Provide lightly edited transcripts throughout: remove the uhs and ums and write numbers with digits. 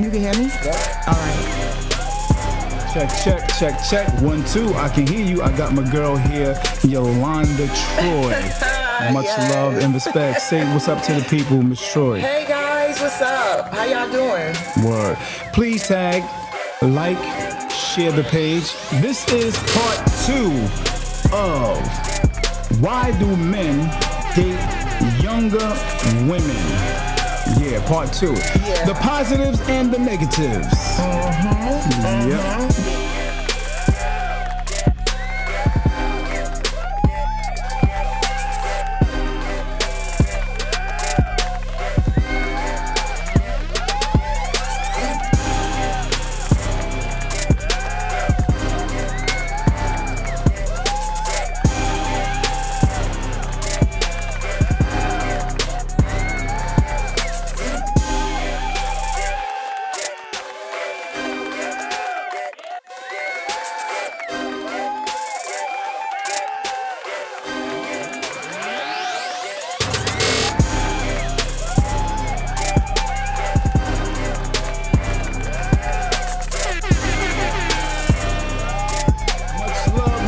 You can hear me? Yeah. All right. Check. 1, 2. I can hear you. I got my girl here, Yolanda Troy. Much love and respect. Say what's up to the people, Miss Troy. Hey guys, what's up? How y'all doing? Word. Please tag, like, share the page. This is part 2 of Why Do Men Date Younger Women? Yeah, part 2. Yeah. The positives and the negatives. Yep.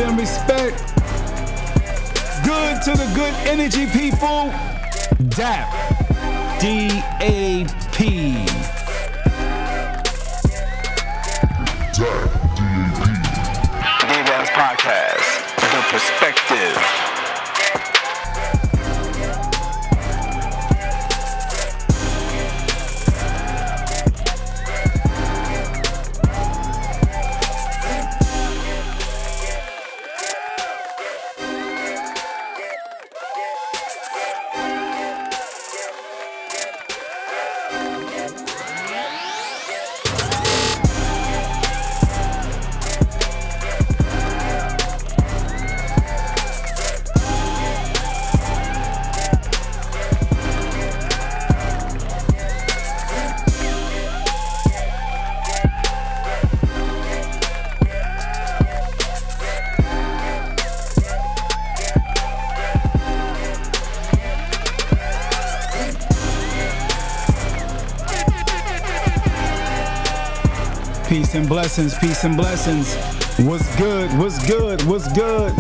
And respect. Good to the good energy people. D.A.P. D.A.P. D.A.P. Podcast. The Perspective. Peace and blessings, peace and blessings. What's good, what's good, what's good?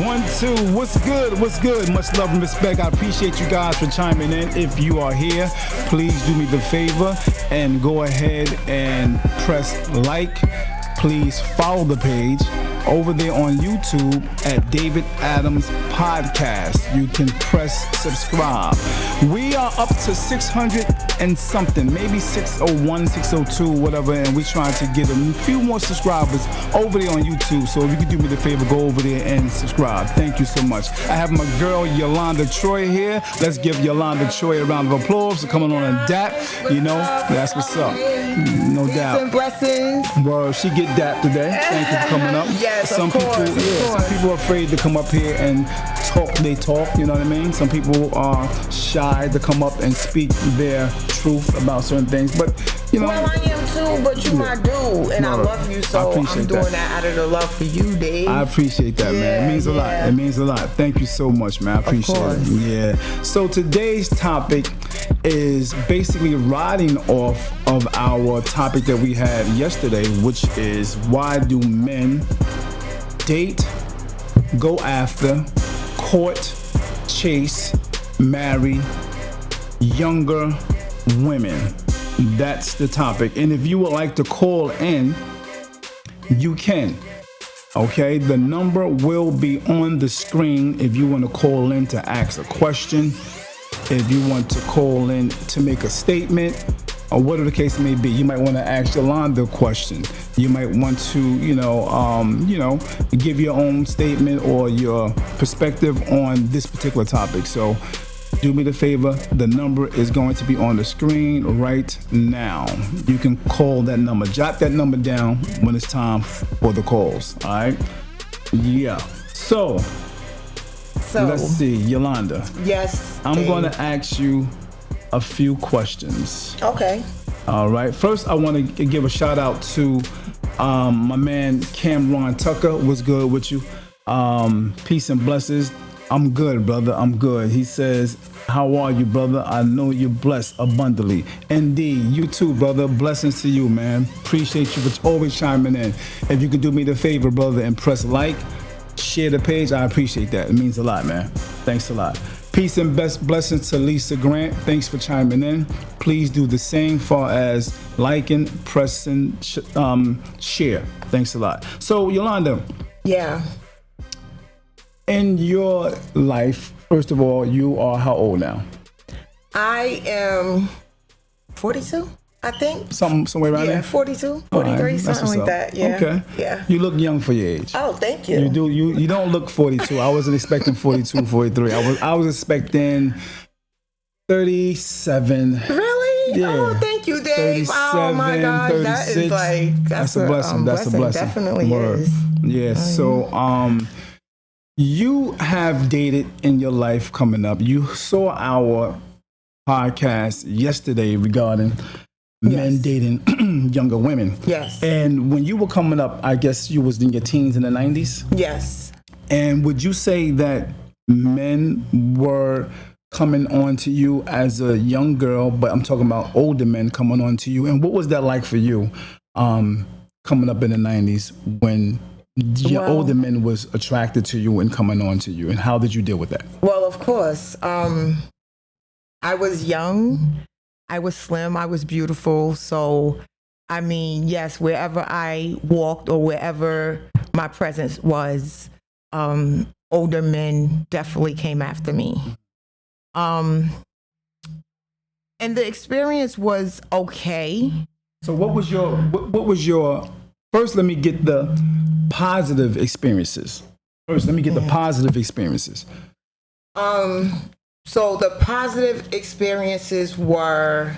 One, two, what's good? What's good? Much love and respect. I appreciate you guys for chiming in. If you are here, please do me the favor and go ahead and press like. Please follow the page over there on YouTube at David Adams Podcast. You can press subscribe. We are up to 600 and something, maybe 601, 602, whatever, and we're trying to get a few more subscribers over there on YouTube. So if you could do me the favor, go over there and subscribe. Thank you so much. I have my girl Yolanda Troy here. Let's give Yolanda Troy a round of applause for coming on and D.A.P. You know, that's what's up. No doubt. Peace and blessings. Well, she get D.A.P. today. Thank you for coming up. Yes, some of course, people, some people are afraid to come up here and talk. They talk, you know what I mean? Some people are shy to come up and speak their truth about certain things, but you know. Well, I am too, but you my dude, and I No, love you, so I'm doing that out of the love for you, Dave. I appreciate that, man. It means a lot. It means a lot. Thank you so much, man. I appreciate it. Yeah. So today's topic is basically riding off of our topic that we had yesterday, which is why do men date, go after, court, chase, marry younger women? That's the topic. And if you would like to call in, you can. Okay, the number will be on the screen if you want to call in to ask a question, if you want to call in to make a statement, or whatever the case may be. You might want to ask Yolanda a question. You might want to, give your own statement or your perspective on this particular topic. So do me the favor, the number is going to be on the screen right now. You can call that number. Jot that number down when it's time for the calls, all right? Yeah. So so. Let's see, Yolanda. Yes. I'm Dave. going to ask you a few questions. Okay. All right. First, I want to give a shout out to my man Cameron Tucker. What's good with you? Peace and blessings. I'm good, brother. I'm good. He says, how are you, brother? I know you're blessed abundantly. Indeed, you too, brother. Blessings to you, man. Appreciate you for always chiming in. If you could do me the favor, brother, and press like, share the page, I appreciate that. It means a lot, man. Thanks a lot. Peace and best blessings to Lisa Grant. Thanks for chiming in. Please do the same far as liking, pressing, share. Thanks a lot. So, Yolanda. Yeah. In your life, first of all, you are how old now? I am 42, I think. Somewhere around there? Yeah, 42, 43, right, something like that. Yeah. Okay. Yeah. You look young for your age. Oh, thank you. You don't look 42. I wasn't expecting 42, 43. I was expecting 37. Really? Yeah. Oh, thank you, Dave. Oh my gosh, 36. that is like That's a blessing. That's a blessing. Definitely Word. is. Yeah. So you have dated in your life coming up. You saw our podcast yesterday regarding men dating younger women. Yes. And when you were coming up, I guess you was in your teens in the 90s. Yes. And would you say that men were coming on to you as a young girl, but I'm talking about older men coming on to you? And what was that like for you coming up in the 90s when your older men was attracted to you and coming on to you? And how did you deal with that? Well, of course. I was young. I was slim. I was beautiful. So, I mean, yes, wherever I walked or wherever my presence was, older men definitely came after me. And the experience was okay. So what was your first, let me get the positive experiences. So the positive experiences were,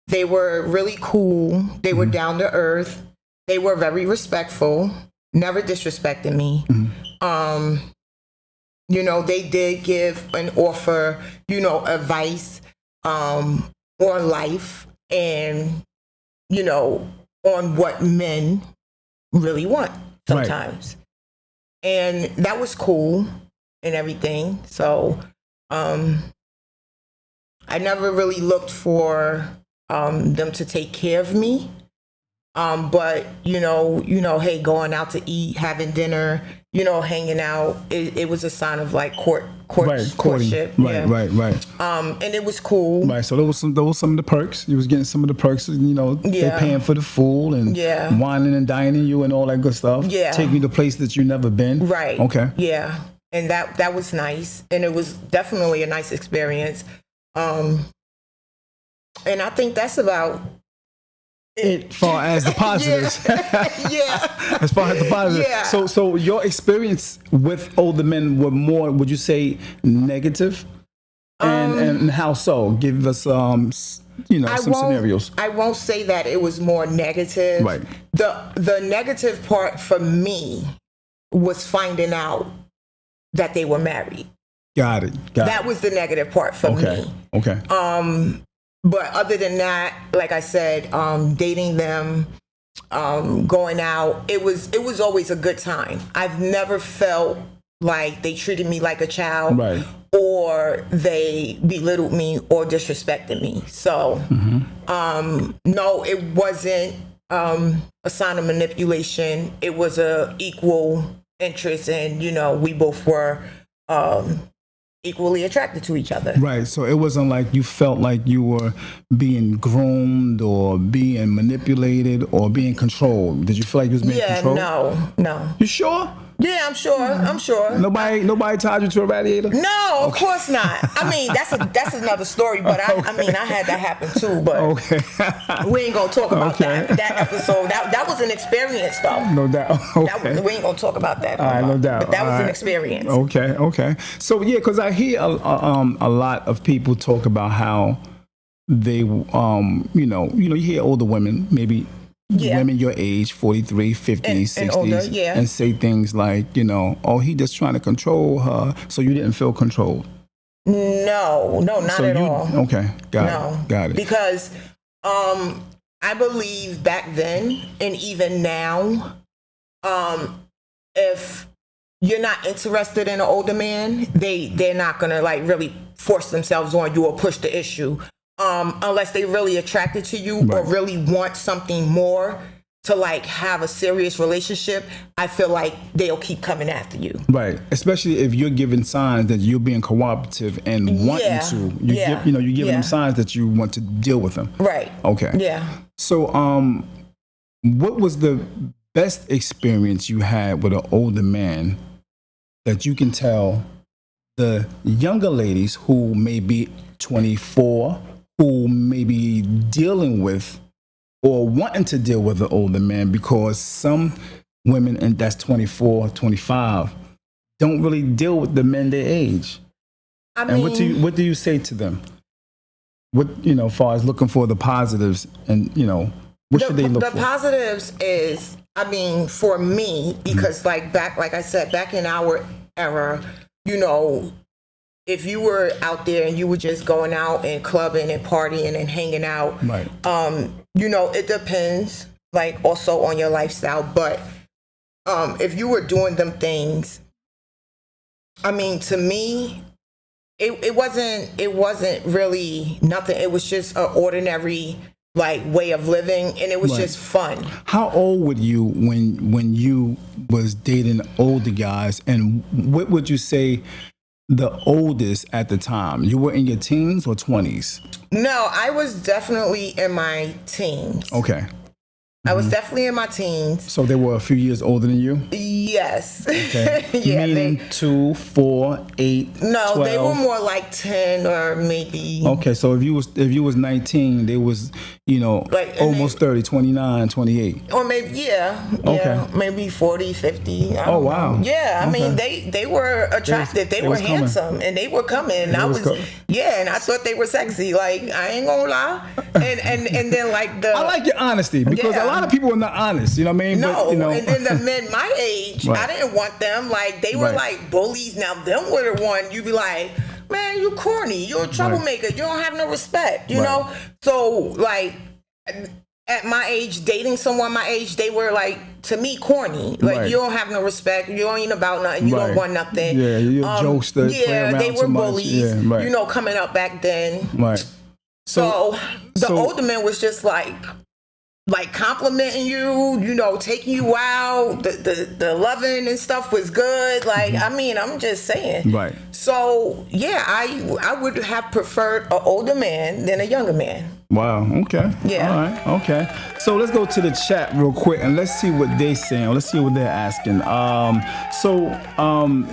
they were really cool. They were down to earth. They were very respectful, never disrespected me. You know, they did give and offer, you know, advice on life and, you know, on what men really want sometimes. Right. And that was cool and everything. So I never really looked for them to take care of me. But you know, hey, going out to eat, having dinner, you know, hanging out, it was a sign of like courtship. Right. And it was cool. Right. So there was some of the perks. You was getting some of the perks, you know, they're paying for the food and whining and dining you and all that good stuff. Yeah. Taking you to places that you've never been. Right. Okay. Yeah. And that was nice. And it was definitely a nice experience. And I think that's about it far as the positives. Yeah. As far as the positives. Yeah. So your experience with older men were more, would you say, negative? And how so? Give us some scenarios. I won't say that it was more negative. Right. The negative part for me was finding out that they were married. Got it. That was the negative part for me. Okay. But other than that, like I said, dating them, going out, it was always a good time. I've never felt like they treated me like a child, right, or they belittled me or disrespected me. So, no, it wasn't a sign of manipulation. It was a equal interest, and you know, we both were equally attracted to each other. Right. So it wasn't like you felt like you were being groomed or being manipulated or being controlled. Did you feel like you was being controlled? No. You sure? Yeah, I'm sure. Nobody tied you to a radiator? No, of course not. I mean, that's another story, but I had that happen too, but we ain't gonna talk about that episode. That was an experience though. No doubt. Okay. We ain't gonna talk about that. All right, no doubt. But that was an experience. Okay. So yeah, because I hear a lot of people talk about how they you hear older women maybe women your age, 43, 50, And 60s, older, yeah. and say things like, oh, he just trying to control her, so you didn't feel controlled. No, not at all. Okay, got it. Because I believe back then and even now, if you're not interested in an older man, they're not gonna like really force themselves on you or push the issue, unless they really attracted to you or really want something more to like have a serious relationship. I feel like they'll keep coming after you. Right, especially if you're giving signs that you're being cooperative and wanting to. You're giving them signs that you want to deal with them. Right. Okay. Yeah. So, what was the best experience you had with an older man that you can tell the younger ladies who may be 24, who may be dealing with or wanting to deal with an older man, because some women, and that's 24, 25, don't really deal with the men their age. I mean, and what do you say to them? What, as far as looking for the positives, and what should they look for? The positives is, I mean, for me, because like I said, back in our era, if you were out there and you were just going out and clubbing and partying and hanging out, right. It depends, like also on your lifestyle. But if you were doing them things, I mean, to me, it wasn't really nothing. It was just an ordinary like way of living, and it was just fun. How old were you when you was dating older guys, and what would you say the oldest at the time? You were in your teens or 20s? No, I was definitely in my teens. Okay. I was definitely in my teens. So they were a few years older than you? Yes. Okay. Yeah, meaning 2, 4, 8, no, 12. they were more like 10 or maybe. Okay, so if you was 19, they was, like, almost 30, 29, 28. Or maybe, Okay. maybe 40, 50. Oh, wow. Yeah, I Okay. mean, they were attractive. They were handsome, and they were coming. And I thought they were sexy. Like, I ain't gonna lie. And then like I like your honesty, because a lot of people are not honest, you know what I mean? No, But, and then the men my age, I didn't want them. Like, they were like bullies. Now, them were the one you'd be like, man, you corny. You're a troublemaker. You don't have no respect, you know? So, like, at my age, dating someone my age, they were like, to me, corny. Like, you don't have no respect. You ain't about nothing. You don't want nothing. Yeah, you're a jokester. Yeah, they were bullies, coming up back then. Right. So the older man was just like complimenting you, taking you out. The loving and stuff was good. Like, I mean, I'm just saying. Right. So yeah, I would have preferred an older man than a younger man. Wow. Okay. Yeah. All right. Okay. So let's go to the chat real quick and let's see what they're saying. Let's see what they're asking.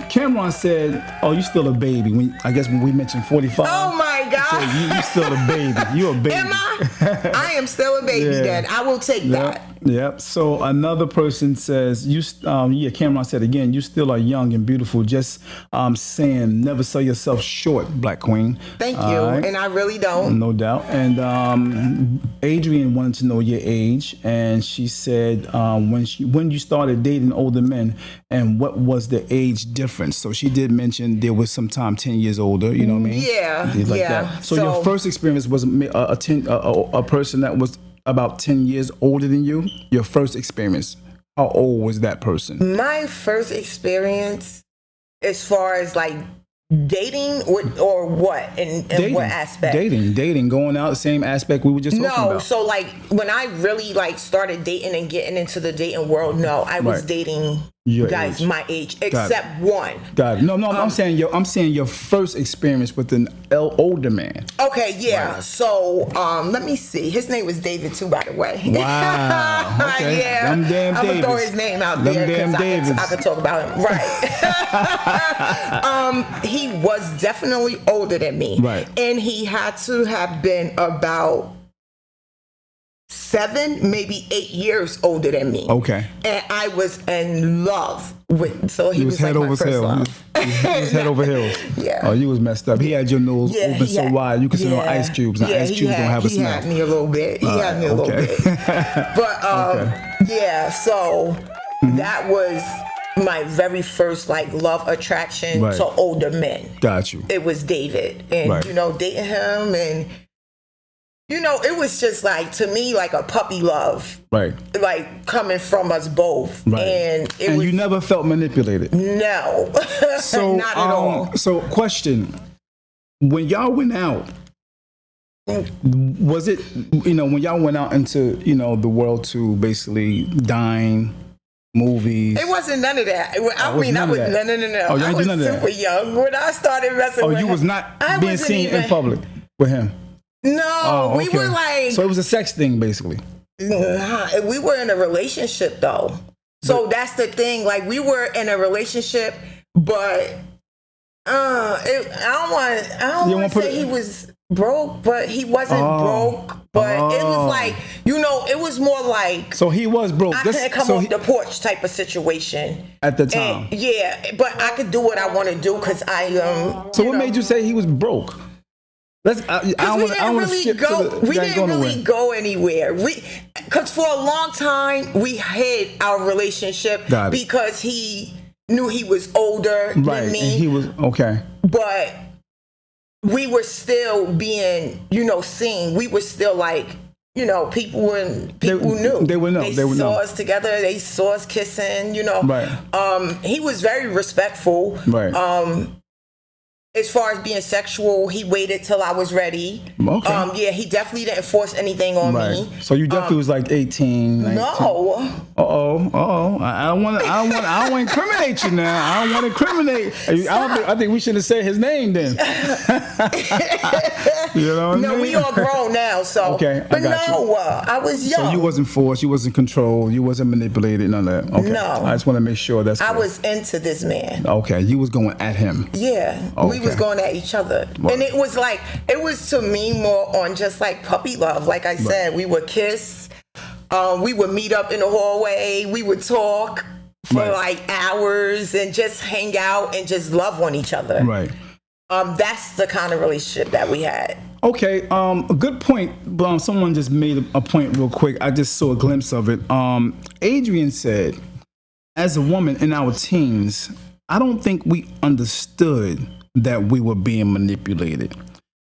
Cameron said, "Oh, you still a baby." I guess when we mentioned 45. Oh my God. So you still a baby. You a baby. Am I? I am still a baby. Then I will take that. Yep. So another person says, Cameron said again, you still are young and beautiful. Just saying, never sell yourself short, Black Queen. Thank you. Right. And I really don't. No doubt. And Adrian wanted to know your age, and she said when you started dating older men, and what was the age difference. So she did mention there was sometime 10 years older. You know what I mean? Yeah. Like that. So your first experience was a person that was about 10 years older than you. Your first experience, how old was that person? My first experience, as far as like dating, or what, and what aspect? Dating, going out, the same aspect we were just talking about. No, so like when I really like started dating and getting into the dating world, no, I was dating guys my age, except one. Got it. No, I'm saying your first experience with an older man. Okay, yeah. Right. So let me see. His name was David too, by the way. Wow. Okay. Yeah. Them damn I'm Davids. gonna throw his name out there because I could talk about him. Right. He was definitely older than me. Right. And he had to have been about 7, maybe 8 years older than me. Okay. And I was in love with, so he was head like my over first heels. love. He was head over heels. Yeah. Oh, you was messed up. He had your nose Yeah, open he so had- wide you could sit on yeah, ice cubes. And yeah, ice cubes don't have a he smell. had me a little bit. He had me a little okay. bit. But yeah, so that was my very first like love attraction Right. to older men. Got you. It was David, and Right. you know, dating him, and you know, it was just like, to me, like a puppy love, Right. like coming from us both. Right. And it was you never felt manipulated. no, So not at all. So question. When y'all went out, was it, you know, when y'all went out into, you know, the world to basically dine, movies? It wasn't none of that. I was mean, I none of was that. no. Oh, you I ain't do was none of that. super young when I started messing Oh, with you him. was not I being wasn't seen even- in public with him? No, Oh, we okay. were like, So it was a sex thing, basically. nah, we were in a relationship though. So that's the thing. Like, we were in a relationship, but I don't want to say he was broke, but he wasn't broke. But it was like, you know, it was more like, So he was broke. I couldn't come off the porch type of situation at the time. And, yeah, but I could do what I want to do because I So what made you say he was broke? Let's. I we don't didn't want to really skip go. to the We guy didn't going really away. go anywhere. Because for a long time we hid our relationship Got it. because he knew he was older Right, than me. and he was okay. But we were still being, you know, seen. We were still like, you know, people knew. They would know. They They would saw know. us together. They saw us kissing. You know. Right. He was very respectful. Right. As far as being sexual, he waited till I was ready. Okay. Yeah, he definitely didn't force anything on Right. me. So you definitely was like 18. 19. No. I don't want to incriminate you now. I don't want to incriminate. I think we should have said his name then. You know what I No, mean? we all grown now, so. Okay, I But got you. no, I was young. So you wasn't forced, you wasn't controlled, you wasn't manipulated, none of that. Okay. No. I just want to make sure that's I clear. was into this man. Okay, you was going at him. Yeah, we was Okay. going at each other. Right. And it was like, it was to me more on just like puppy love. Like I said, we would kiss, we would meet up in the hallway, we would talk for Right. like hours and just hang out and just love on each other. Right. That's the kind of relationship that we had. Okay, a good point. Someone just made a point real quick. I just saw a glimpse of it. Adrian said, as a woman in our teens, I don't think we understood that we were being manipulated.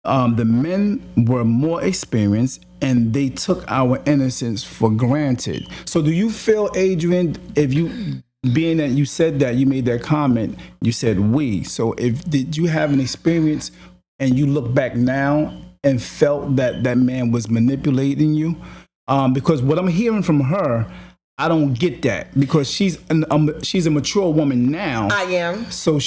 The men were more experienced and they took our innocence for granted. So do you feel, Adrian, being that you said that, you made that comment, you said we. So did you have an experience and you look back now and felt that that man was manipulating you? Because what I'm hearing from her, I don't get that, because she's a mature woman now. I am. So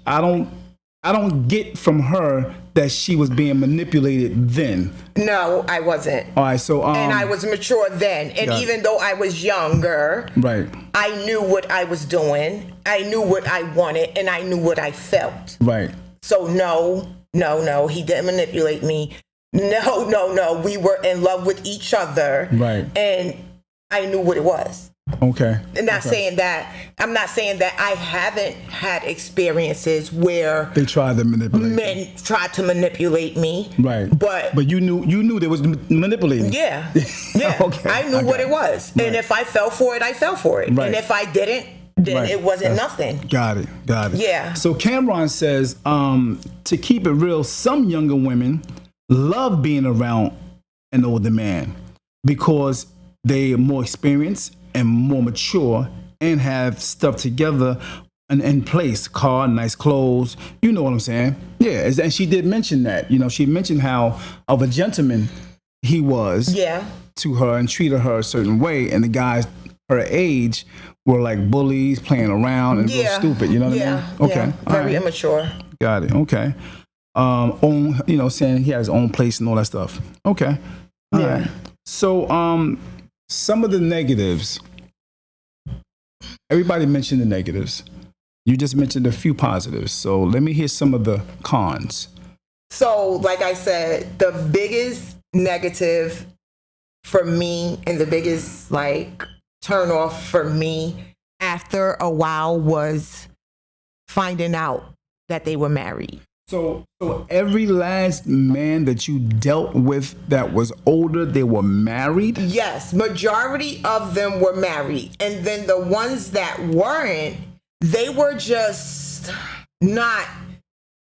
I don't get from her that she was being manipulated then. No, I wasn't. All right, so And I was mature then. And Got it. even though I was younger, right, I knew what I was doing. I knew what I wanted, and I knew what I felt. right, So no, he didn't manipulate me. No, we were in love with each other. Right. And I knew what it was. okay. I'm not saying that I haven't had experiences where They tried to manipulate you. men tried to manipulate me. Right. But you knew they was manipulating. yeah. Okay, I knew I what got it was. Right. And if I fell for it, I fell for it. Right. And if I didn't, then Right. it wasn't That's- nothing. Got it. Yeah. So Cameron says, to keep it real, some younger women love being around an older man because they are more experienced and more mature and have stuff together and in place, car, nice clothes. You know what I'm saying? Yeah. And she did mention that. You know, she mentioned how of a gentleman he was Yeah. to her and treated her a certain way, and the guys her age were like bullies, playing around and real Yeah. stupid. You know what I mean? Okay. Yeah. All Very right. immature. Got it. Okay. Saying he had his own place and all that stuff. Okay. All Yeah. right. So, some of the negatives. Everybody mentioned the negatives. You just mentioned a few positives. So let me hear some of the cons. So, like I said, the biggest negative for me, and the biggest like turn off for me after a while was finding out that they were married. So every last man that you dealt with that was older, they were married? Yes, majority of them were married. And then the ones that weren't, they were just not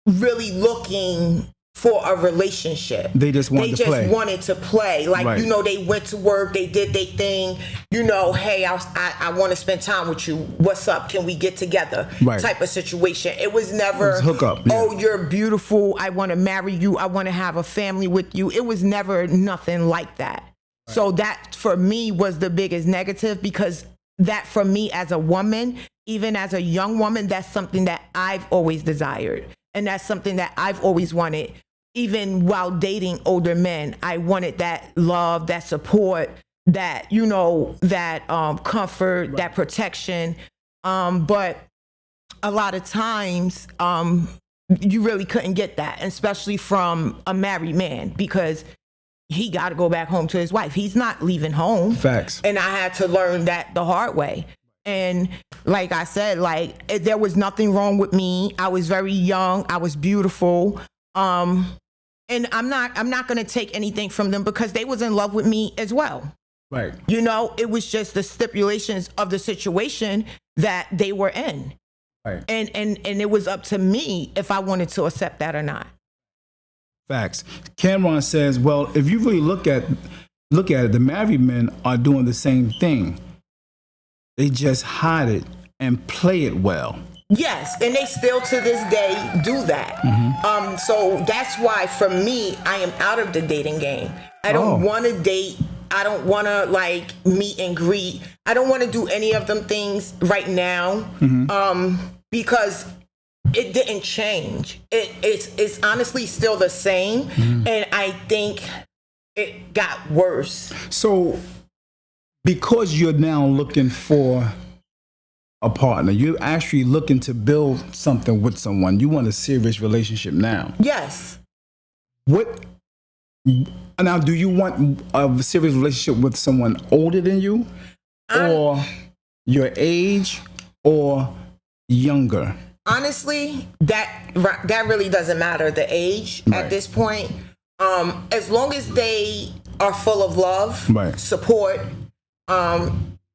really looking for a relationship. They just wanted to play. wanted to play. Like, Right. you know, they went to work, they did their thing. You know, hey, I want to spend time with you. What's up? Can we get together? Right. Type of situation. It was never, It was hook up, yeah. oh, you're beautiful. I want to marry you. I want to have a family with you. It was never nothing like that. Right. So that for me was the biggest negative, because that for me as a woman, even as a young woman, that's something that I've always desired. And that's something that I've always wanted. Even while dating older men, I wanted that love, that support, that, you know, that comfort, right. That protection. But a lot of times, you really couldn't get that, especially from a married man, because he got to go back home to his wife. He's not leaving home. Facts. And I had to learn that the hard way. And like I said, like there was nothing wrong with me. I was very young. I was beautiful. And I'm not going to take anything from them, because they was in love with me as well. Right. You know, it was just the stipulations of the situation that they were in. Right. And it was up to me if I wanted to accept that or not. Facts. Cameron says, well, if you really look at it, the married men are doing the same thing. They just hide it and play it well. Yes, and they still to this day do that. Mm-hmm. So that's why for me, I am out of the dating game. I don't want to date. I don't want to like meet and greet. I don't want to do any of them things right now, because it didn't change. It's honestly still the same, and I think it got worse. So because you're now looking for a partner, you're actually looking to build something with someone. You want a serious relationship now. Yes. Now, do you want a serious relationship with someone older than you, or your age, or younger? Honestly, that really doesn't matter, the age at this point. As long as they are full of love, support,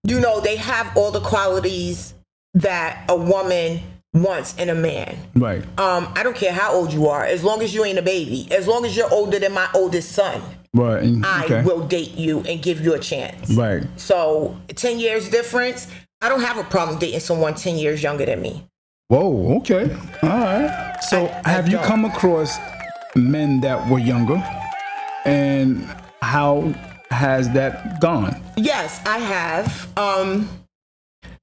you know, they have all the qualities that a woman wants in a man. Right. I don't care how old you are, as long as you ain't a baby, as long as you're older than my oldest son. Right. I will date you and give you a chance. Right. So 10 years difference, I don't have a problem dating someone 10 years younger than me. Whoa, okay. All right. So have you come across men that were younger, and how has that gone? Yes, I have.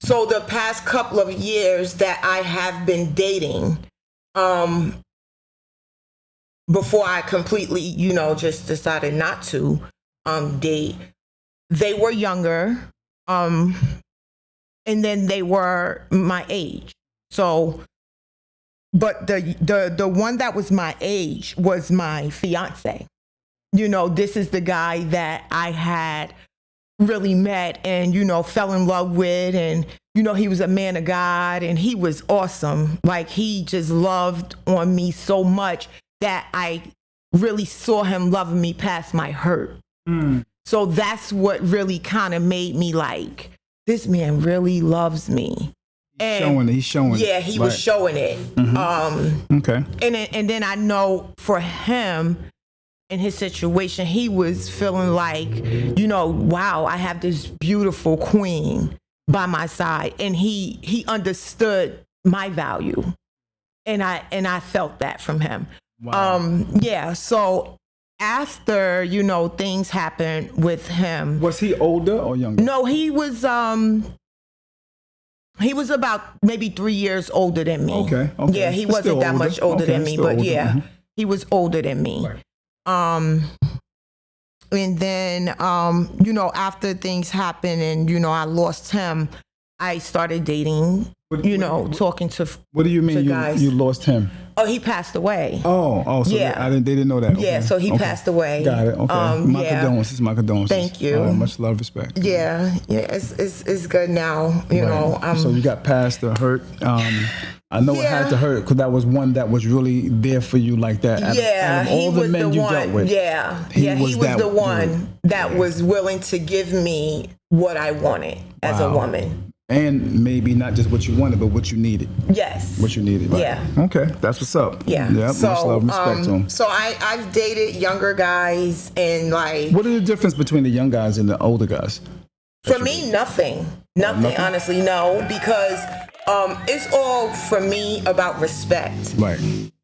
So the past couple of years that I have been dating, before I completely, you know, just decided not to date, they were younger, and then they were my age. So, but the one that was my age was my fiance. You know, this is the guy that I had really met and, you know, fell in love with. And, you know, he was a man of God and he was awesome. Like, he just loved on me so much that I really saw him loving me past my hurt. So that's what really kind of made me like, this man really loves me. And he's showing it. Yeah, he was showing it. Okay. And then I know for him, in his situation, he was feeling like, you know, wow, I have this beautiful queen by my side, and he understood my value, and I felt that from him. Wow. Yeah. So after, you know, things happened with him. Was he older or younger? No, he was about maybe 3 years older than me. Okay. Yeah, he wasn't that much older than me, but yeah, he was older than me. Right. And then, you know, after things happened and, you know, I lost him, I started dating, talking to What do you mean guys. you lost him? Oh, he passed away. So yeah. they didn't know that. Okay. Yeah, so he passed away. Got it. Okay. My condolences. Thank you. Much love, respect. Yeah, it's good now. You know. So you got past the hurt. I know it had to hurt because that was one that was really there for you like that. Out of all the men you dealt with. Yeah, he was the one that was willing to give me what I wanted as a woman. And maybe not just what you wanted, but what you needed. Yes. What you needed. Right? Yeah. Okay, that's what's up. Yeah. Yeah. So, much love, respect to them. So I've dated younger guys and like. What is the difference between the young guys and the older guys? For me, nothing. Nothing. Honestly, no, because it's all for me about respect. Right.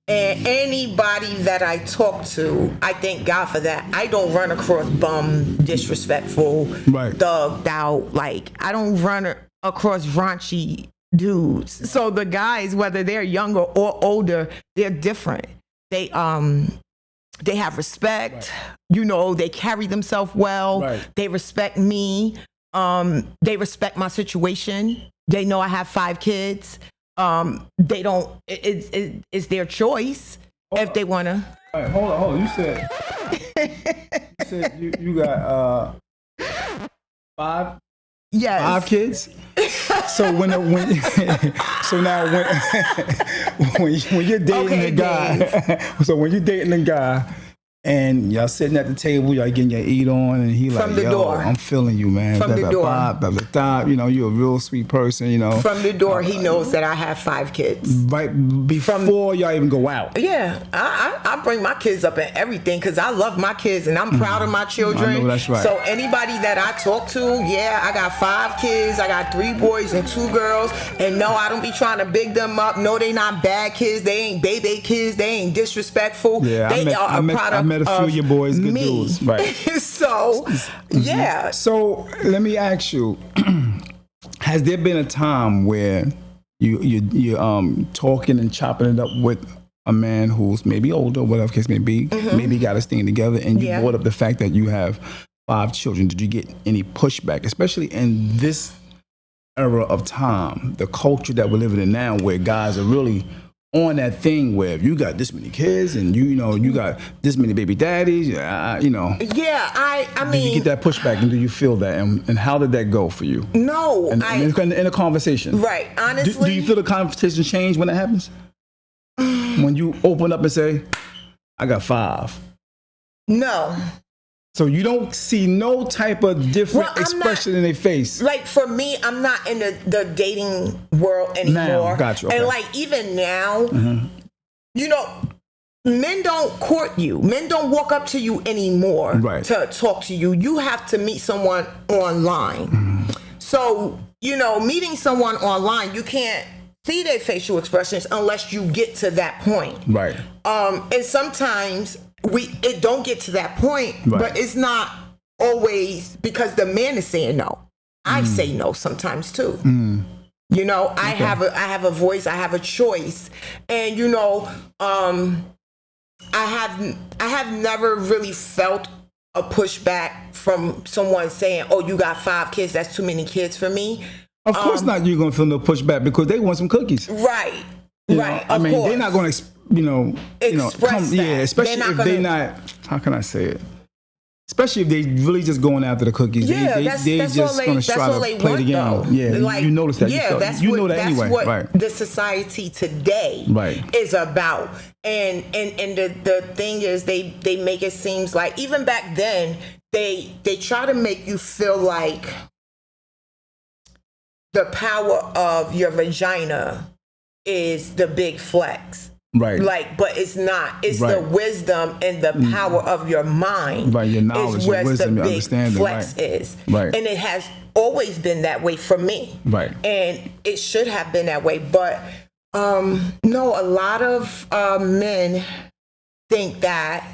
And anybody that I talk to, I thank God for that. I don't run across bum, disrespectful, thugged out. Like, I don't run across raunchy dudes. So the guys, whether they're younger or older, they're different. They have respect. Right. They carry themselves well. Right. They respect me. They respect my situation. They know I have 5 kids. They don't. It's their choice if they wanna. All right, hold on. You said you got 5. Yes. 5 kids. So when you're dating a guy, so when you're dating a guy. And y'all sitting at the table, y'all getting your eat on, and he from the door. I'm feeling you, man. From the door. You're a real sweet person, From the door, he knows that I have 5 kids. Right before y'all even go out. Yeah, I bring my kids up and everything because I love my kids and I'm proud of my children. I know that's right. So anybody that I talk to, I got 5 kids. I got 3 boys and 2 girls. And no, I don't be trying to big them up. No, they not bad kids. They ain't baby kids. They ain't disrespectful. Yeah, they are a product. A few of your boys, good dudes, right? So, yeah. So let me ask you: has there been a time where you talking and chopping it up with a man who's maybe older, whatever case may be, maybe got us thing together, and you brought up the fact that you have 5 children? Did you get any pushback, especially in this era of time, the culture that we're living in now, where guys are really on that thing where if you got this many kids and you got this many baby daddies, Yeah, I mean. Did you get that pushback and do you feel that? And how did that go for you? No. In a conversation. Right, honestly. Do you feel the conversation change when it happens? When you open up and say, I got 5. No. So you don't see no type of different expression in their face. Like for me, I'm not in the dating world anymore. Now, gotcha. Okay. And like even now, men don't court you. Men don't walk up to you anymore to talk to you. You have to meet someone online. So, meeting someone online, you can't see their facial expressions unless you get to that point. Right. And sometimes it don't get to that point, but it's not always because the man is saying no. I say no sometimes too. I have a voice, I have a choice, and I have never really felt a pushback from someone saying, "Oh, you got 5 kids. That's too many kids for me." Of course not. You're gonna feel no pushback because they want some cookies. Right. Right. I mean, they're not gonna express that. Yeah, especially if they're not. How can I say it? Especially if they really just going after the cookies. Yeah, they just going to try to play the game. Though. Yeah, like, you notice that. Yeah, that's what the society today is about. And the thing is, they make it seems like even back then they try to make you feel like the power of your vagina is the big flex. Right. Like, but it's not. It's the wisdom and the power of your mind. Right, your knowledge, is where your wisdom, the your big understanding. flex is. Right. And it has always been that way for me. Right. And it should have been that way. But no, a lot of men think that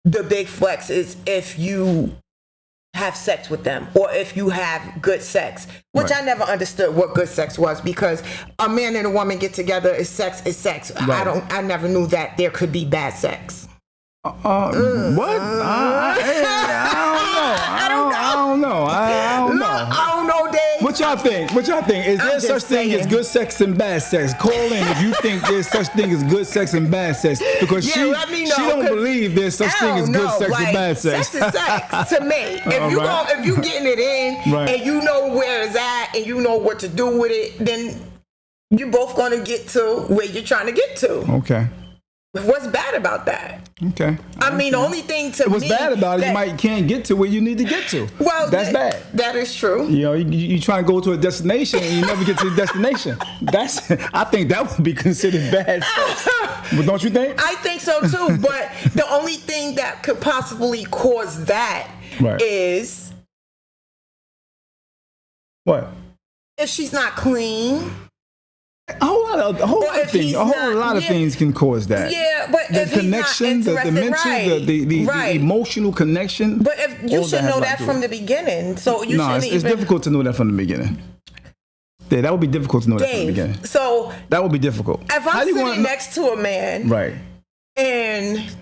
the big flex is if you have sex with them or if you have good sex, which I never understood what good sex was, because a man and a woman get together, is sex is sex. I never knew that there could be bad sex. What? I don't know. Look, I don't know, Dave. What y'all think? What y'all think? Is there I'm such just thing as saying. good sex and bad sex? Call in if you think there's such thing as good sex and bad sex, because Yeah, she let me know, don't 'cause believe there's such I thing don't as good know, sex like, and bad sex. Sex is sex to me. If you Right. if you getting it in Right. and you know where it's at and you know what to do with it, then you're both gonna get to where you're trying to get to. Okay. What's bad about that? Okay. I mean, the only thing to What's me bad about it, that- you can't get to where you need to get to. Well, that's bad. That is true. You know, you try and go to a destination and you never get to the destination. I think that would be considered bad sex. But don't you think? I think so too. But the only thing that could possibly cause that is what? if she's not clean. A whole lot of things can cause that. Yeah, but the if connection, he's not the mental, right, the emotional connection. But if you should know that from the beginning, so you shouldn't it's difficult to know that from the beginning. Yeah, that would be difficult to know that from the beginning. So that would be difficult. If I'm sitting next to a man, right, and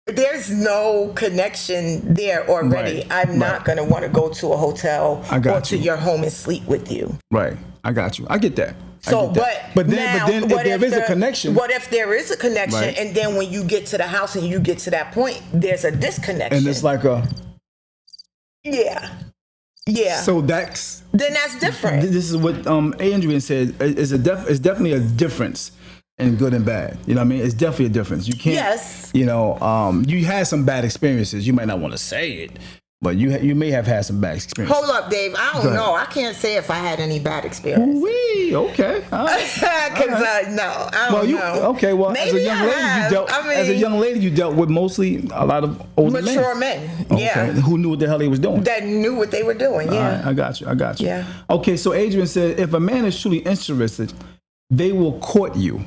there's no connection there already, I'm not going to want to go to a hotel or to your home and sleep with you. Right, I got you. I get that. So, but then if there is a connection. What if there is a connection, and then when you get to the house and you get to that point, there's a disconnection, and it's like a yeah. So that's different. This is what Adrian said. It's definitely a difference in good and bad. You know what I mean? It's definitely a difference. You can't. Yes. You know, you had some bad experiences. You might not want to say it, but you may have had some bad experiences. Hold up, Dave. I don't know. I can't say if I had any bad experiences. Okay. Because no, I don't know. Okay. Well, maybe as a young lady, you dealt with mostly a lot of older mature men. Yeah. Okay. Who knew what the hell they was doing? That knew what they were doing. Yeah. Right, I got you. Yeah. Okay. So Adrian said, if a man is truly interested, they will court you.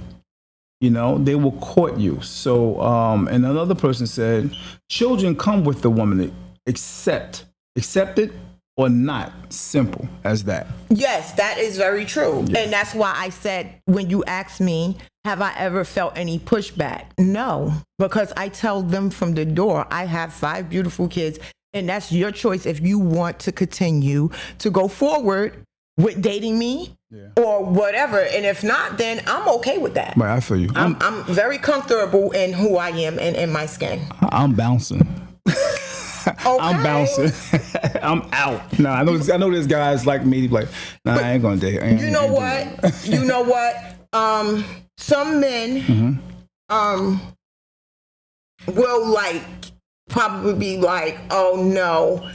You know, they will court you. So, and another person said, children come with the woman. Accept it or not. Simple as that. Yes, that is very true. Yeah. And that's why I said, when you asked me, have I ever felt any pushback? No, because I tell them from the door, I have 5 beautiful kids, and that's your choice if you want to continue to go forward with dating me or whatever. And if not, then I'm okay with that. Right, I feel you. I'm very comfortable in who I am and in my skin. I'm bouncing. Okay. I'm bouncing. I'm out. No, I know there's guys like me like, I ain't gonna date. You know what? Some men will probably be like, oh no.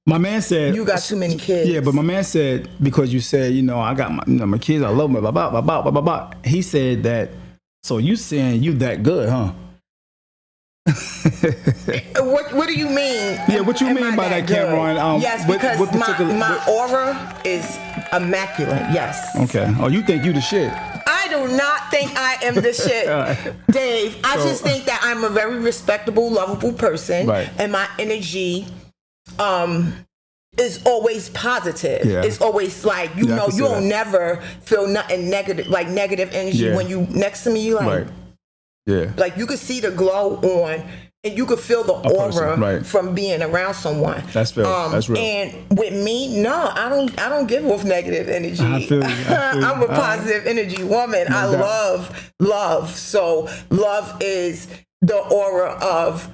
My man said you got too many kids. Yeah, but my man said, because you said, I got my kids, I love them, blah blah blah blah blah blah. He said that. So you saying you that good, huh? What do you mean? Yeah, what you mean by that, Cameron? Yes, because my aura is immaculate. Yes. Okay. Oh, you think you the shit? I do not think I am the shit, Dave. I just think that I'm a very respectable, lovable person, and my energy is always positive. Yeah. It's always like you'll never feel nothing negative, like negative energy when you next to me. You like. Yeah. Like you could see the glow on, and you could feel the aura from being around someone. That's real. That's real. And with me, no, I don't give off negative energy. I feel you. I'm a positive energy woman. No I doubt. love. So love is the aura of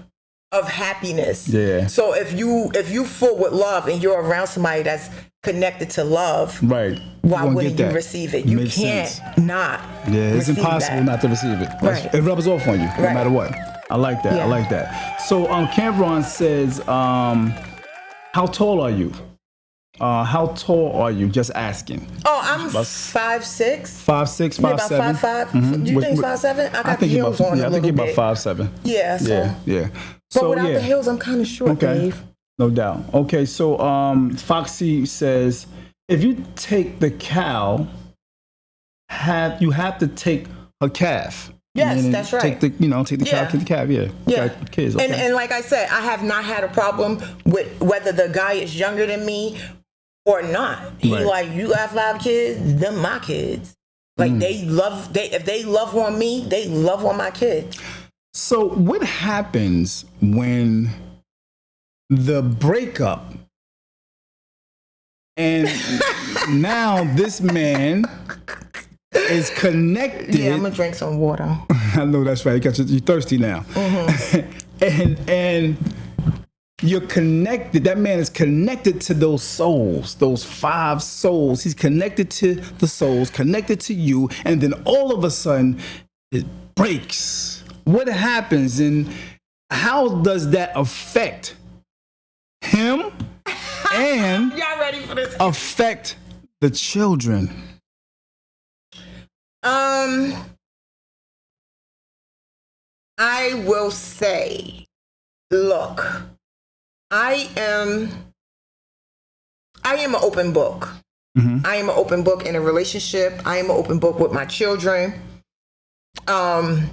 happiness. Yeah. So if you full with love and you're around somebody that's connected to love, why wouldn't you receive it? You can't not. Yeah, it's impossible not to receive it. It rubs off on you no matter what. I like that. Yeah. I like that. So Cameron says, how tall are you? How tall are you? Just asking. Oh, I'm 5'6". 5'6", 5'7". About 5'5". Mm-hmm. You think 5'7"? I got the heels on a little bit. I think you're about 5'7". Yeah. So. Yeah. But without the heels, I'm kind of short, Dave. No doubt. Okay, so Foxy says, if you take the cow, you have to take her calf. Yes, that's right. Take the cow, take the calf. Yeah. Kids. Okay. And like I said, I have not had a problem with whether the guy is younger than me or not. He like, you got 5 kids, them my kids. Like if they love on me, they love on my kids. So what happens when the breakup And now this man is connected. Yeah, I'm gonna drink some water. I know that's right. You're thirsty now. Mm-hmm. and you're connected. That man is connected to those souls, those 5 souls. He's connected to the souls, connected to you, and then all of a sudden it breaks. What happens, and how does that affect him and Y'all ready for this? affect the children? I will say, look, I am an open book. Mm-hmm. I am an open book in a relationship. I am an open book with my children. And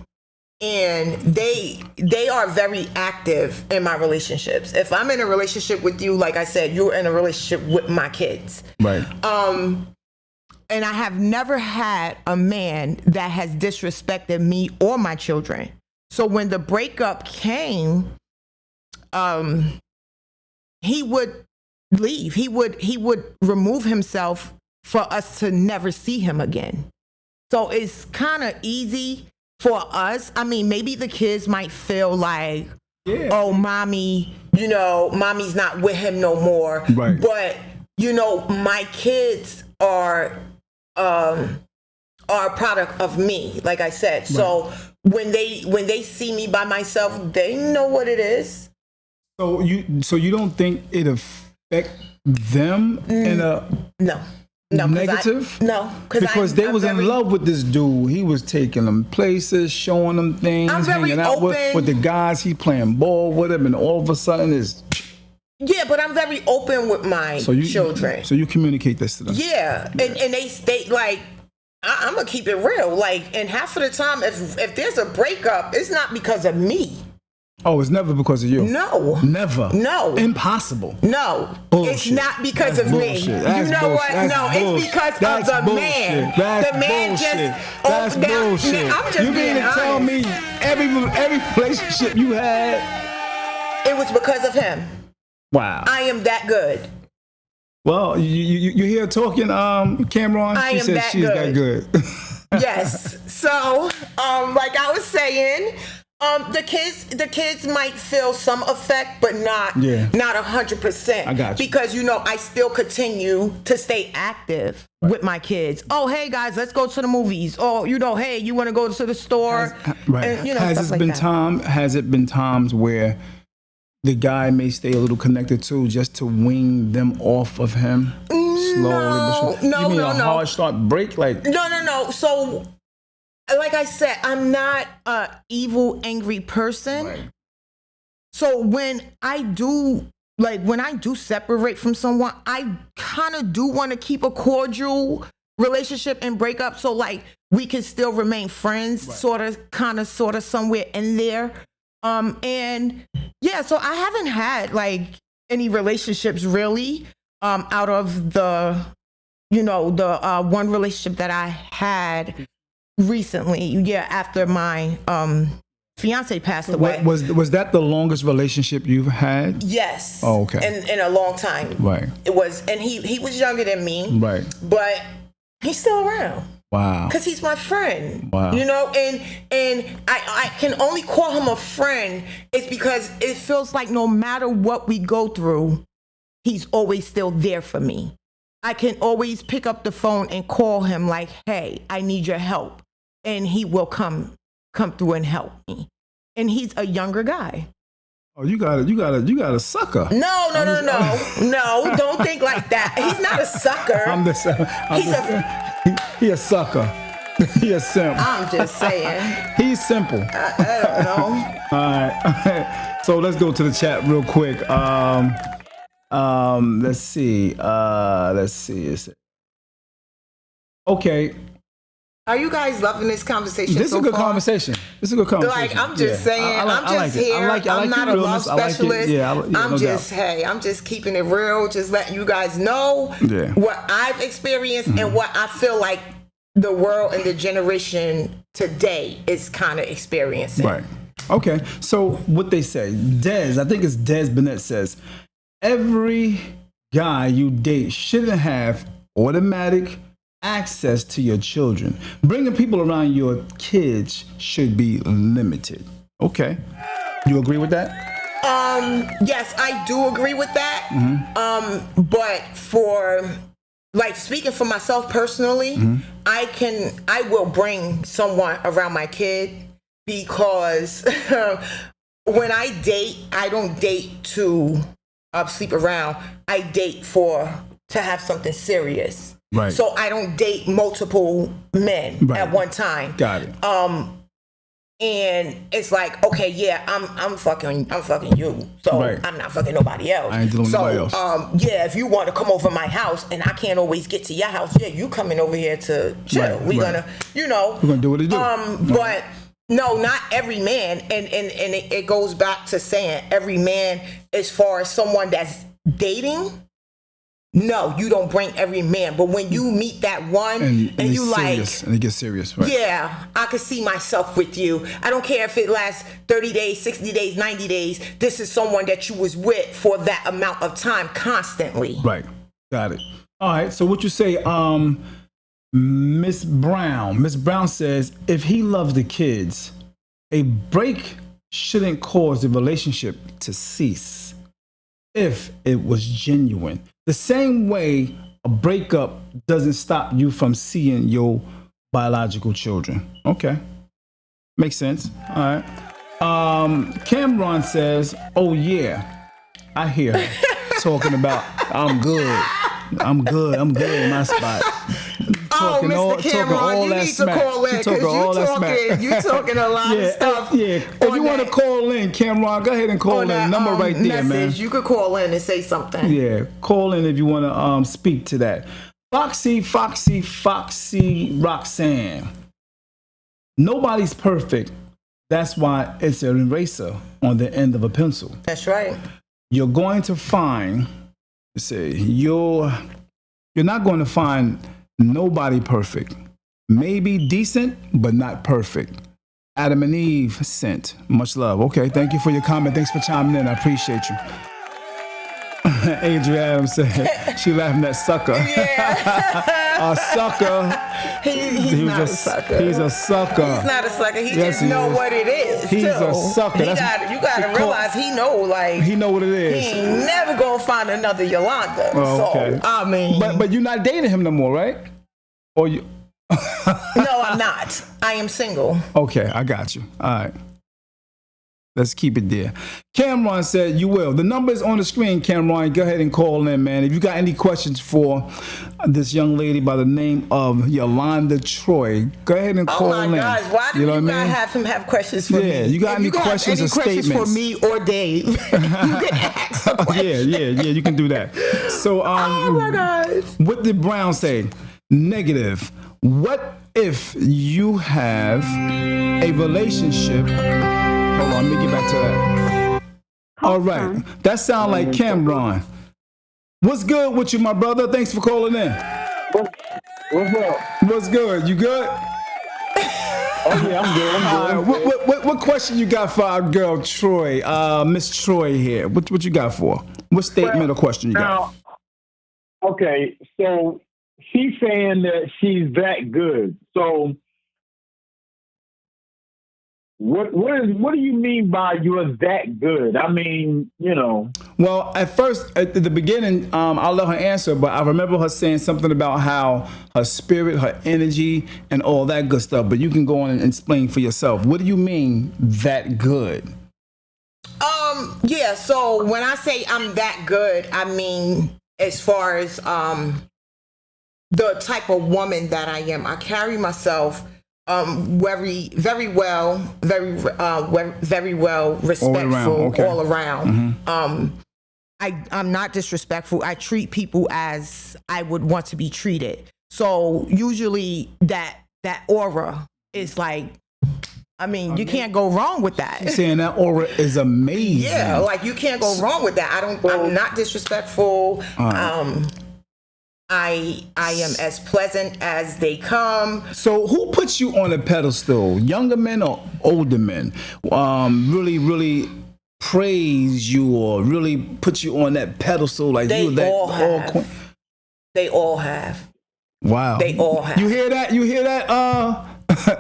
they are very active in my relationships. If I'm in a relationship with you, like I said, you're in a relationship with my kids. Right. And I have never had a man that has disrespected me or my children. So when the breakup came, he would leave. He would remove himself for us to never see him again. So it's kind of easy for us. I mean, maybe the kids might feel like, oh, mommy, mommy's not with him no more. Right. But, my kids are a product of me, like I said. Right. So when they see me by myself, they know what it is. So you don't think it affect them in a negative? Because they was in love with this dude. He was taking them places, showing them things, hanging out with the guys. He playing ball with them, and all of a sudden is. Yeah, but I'm very open with my children. So you communicate this to them. Yeah. And they stay like, I'm gonna keep it real. Like, and half of the time, if there's a breakup, it's not because of me. Oh, it's never because of you. No. Never. No. Impossible. No. Bullshit. It's not because of bullshit. me. That's you know bullshit. what? That's No, bullshit. it's because That's of the bullshit. man. That's the man bullshit. just. That's bullshit. Now, I'm just you being mean to honest. tell me every relationship you had? It was because of him. Wow. I am that good. Well, you hear talking, Cameron? I am that she's that good. Yes. So, like I was saying, the kids might feel some effect, but not 100%. I got you. Because I still continue to stay active with my kids. Oh, hey guys, let's go to the movies. Oh, hey, you want to go to the store? And, Has it been times where the guy may stay a little connected too, just to wean them off of him? No. Hard start break? Like No. So, like I said, I'm not a evil, angry person. Right. So when I do separate from someone, I kind of do want to keep a cordial relationship and break up, so like we can still remain friends, right. sort of somewhere in there. And yeah, so I haven't had like any relationships really out of the one relationship that I had recently, after my fiance passed away. Was that the longest relationship you've had? Yes. Oh, okay. In a long time. Right. It was, and he was younger than me. Right. But he's still around. Wow. Because he's my friend. Wow. And I can only call him a friend. It's because it feels like no matter what we go through, he's always still there for me. I can always pick up the phone and call him like, hey, I need your help. And he will come through and help me. And he's a younger guy. Oh, you got a sucker. No, don't think like that. He's not a sucker. He's a sucker. He a simp. I'm just saying. He's simple. I don't know. All right. So let's go to the chat real quick. Let's see. Okay. Are you guys loving this conversation? This is a good conversation. Like, I'm just saying, I'm just here. I'm not a love specialist. I'm just keeping it real, just letting you guys know what I've experienced and what I feel like the world and the generation today is kind of experiencing. Right. Okay. So what they say, I think it's Des Bennett says, every guy you date shouldn't have automatic access to your children. Bringing people around your kids should be limited. Okay. You agree with that? Yes, I do agree with that. But for like speaking for myself personally, I will bring someone around my kid because when I date, I don't date to sleep around. I date to have something serious. Right. So I don't date multiple men at one time. Got it. And it's like, okay, yeah, I'm fucking you. So I'm not fucking nobody else. I ain't dealing with nobody else. Yeah, if you want to come over my house and I can't always get to your house, yeah, you coming over here to chill. We're gonna do what it do. But no, not every man, and it goes back to saying every man as far as someone that's dating. No, you don't bring every man. But when you meet that one and you like, and it gets serious, right? Yeah, I could see myself with you. I don't care if it lasts 30 days, 60 days, 90 days. This is someone that you was with for that amount of time constantly. Right. Got it. All right. So what you say, Miss Brown? Miss Brown says, if he loves the kids, a break shouldn't cause the relationship to cease if it was genuine. The same way a breakup doesn't stop you from seeing your biological children. Okay. Makes sense. All right. Cameron says, oh yeah, I hear her talking about I'm good in my spot. Mr. Cameron, you need to call in because you talking a lot of stuff. Yeah, if you want to call in, Cameron, go ahead and call in. Number right there, man. You could call in and say something. Yeah, call in if you want to speak to that. Foxy, Roxanne. Nobody's perfect. That's why it's an eraser on the end of a pencil. That's right. You're going to find, you're not going to find nobody perfect. Maybe decent, but not perfect. Adam and Eve sent. Much love. Okay, thank you for your comment. Thanks for chiming in. I appreciate you. Adrian Adams said she laughing at sucker. Yeah. A sucker. He's not a sucker. He's a sucker. He's not a sucker. He just know what it is. He's a sucker. You gotta realize he know what it is. He ain't never gonna find another Yolanda. Oh, okay. So I mean, but you're not dating him no more, right? Or you? No, I'm not. I am single. Okay, I got you. All right. Let's keep it there. Cameron said you will. The number is on the screen, Cameron. Go ahead and call in, man. If you got any questions for this young lady by the name of Yolanda Troy, go ahead and call in. Oh my gosh, why do you guys have him have questions for me? Yeah, you got any questions or statements? For me or Dave, you can ask a question. Yeah, you can do that. So, oh my gosh. What did Brown say? Negative. What if you have a relationship? Hold on, let me get back to that. All right. That sounds like Cameron. What's good with you, my brother? Thanks for calling in. What's up? What's good? You good? Oh, yeah, I'm good. What question you got for our girl, Troy? Miss Troy here. What you got for? What statement or question you got? Okay, so she's saying that she's that good. So what do you mean by you're that good? I mean, Well, at the beginning, I'll let her answer, but I remember her saying something about how her spirit, her energy, and all that good stuff. But you can go on and explain for yourself. What do you mean that good? Yeah. So when I say I'm that good, I mean as far as the type of woman that I am. I carry myself very, very well, very well, respectful all around. I'm not disrespectful. I treat people as I would want to be treated. So usually that aura is like, I mean, you can't go wrong with that. You're saying that aura is amazing. Yeah, like you can't go wrong with that. I'm not disrespectful. I am as pleasant as they come. So who puts you on a pedestal? Younger men or older men? Really, really praise you or really put you on that pedestal like They you that all have. queen? They all have. Wow. They all have. You hear that? You hear that?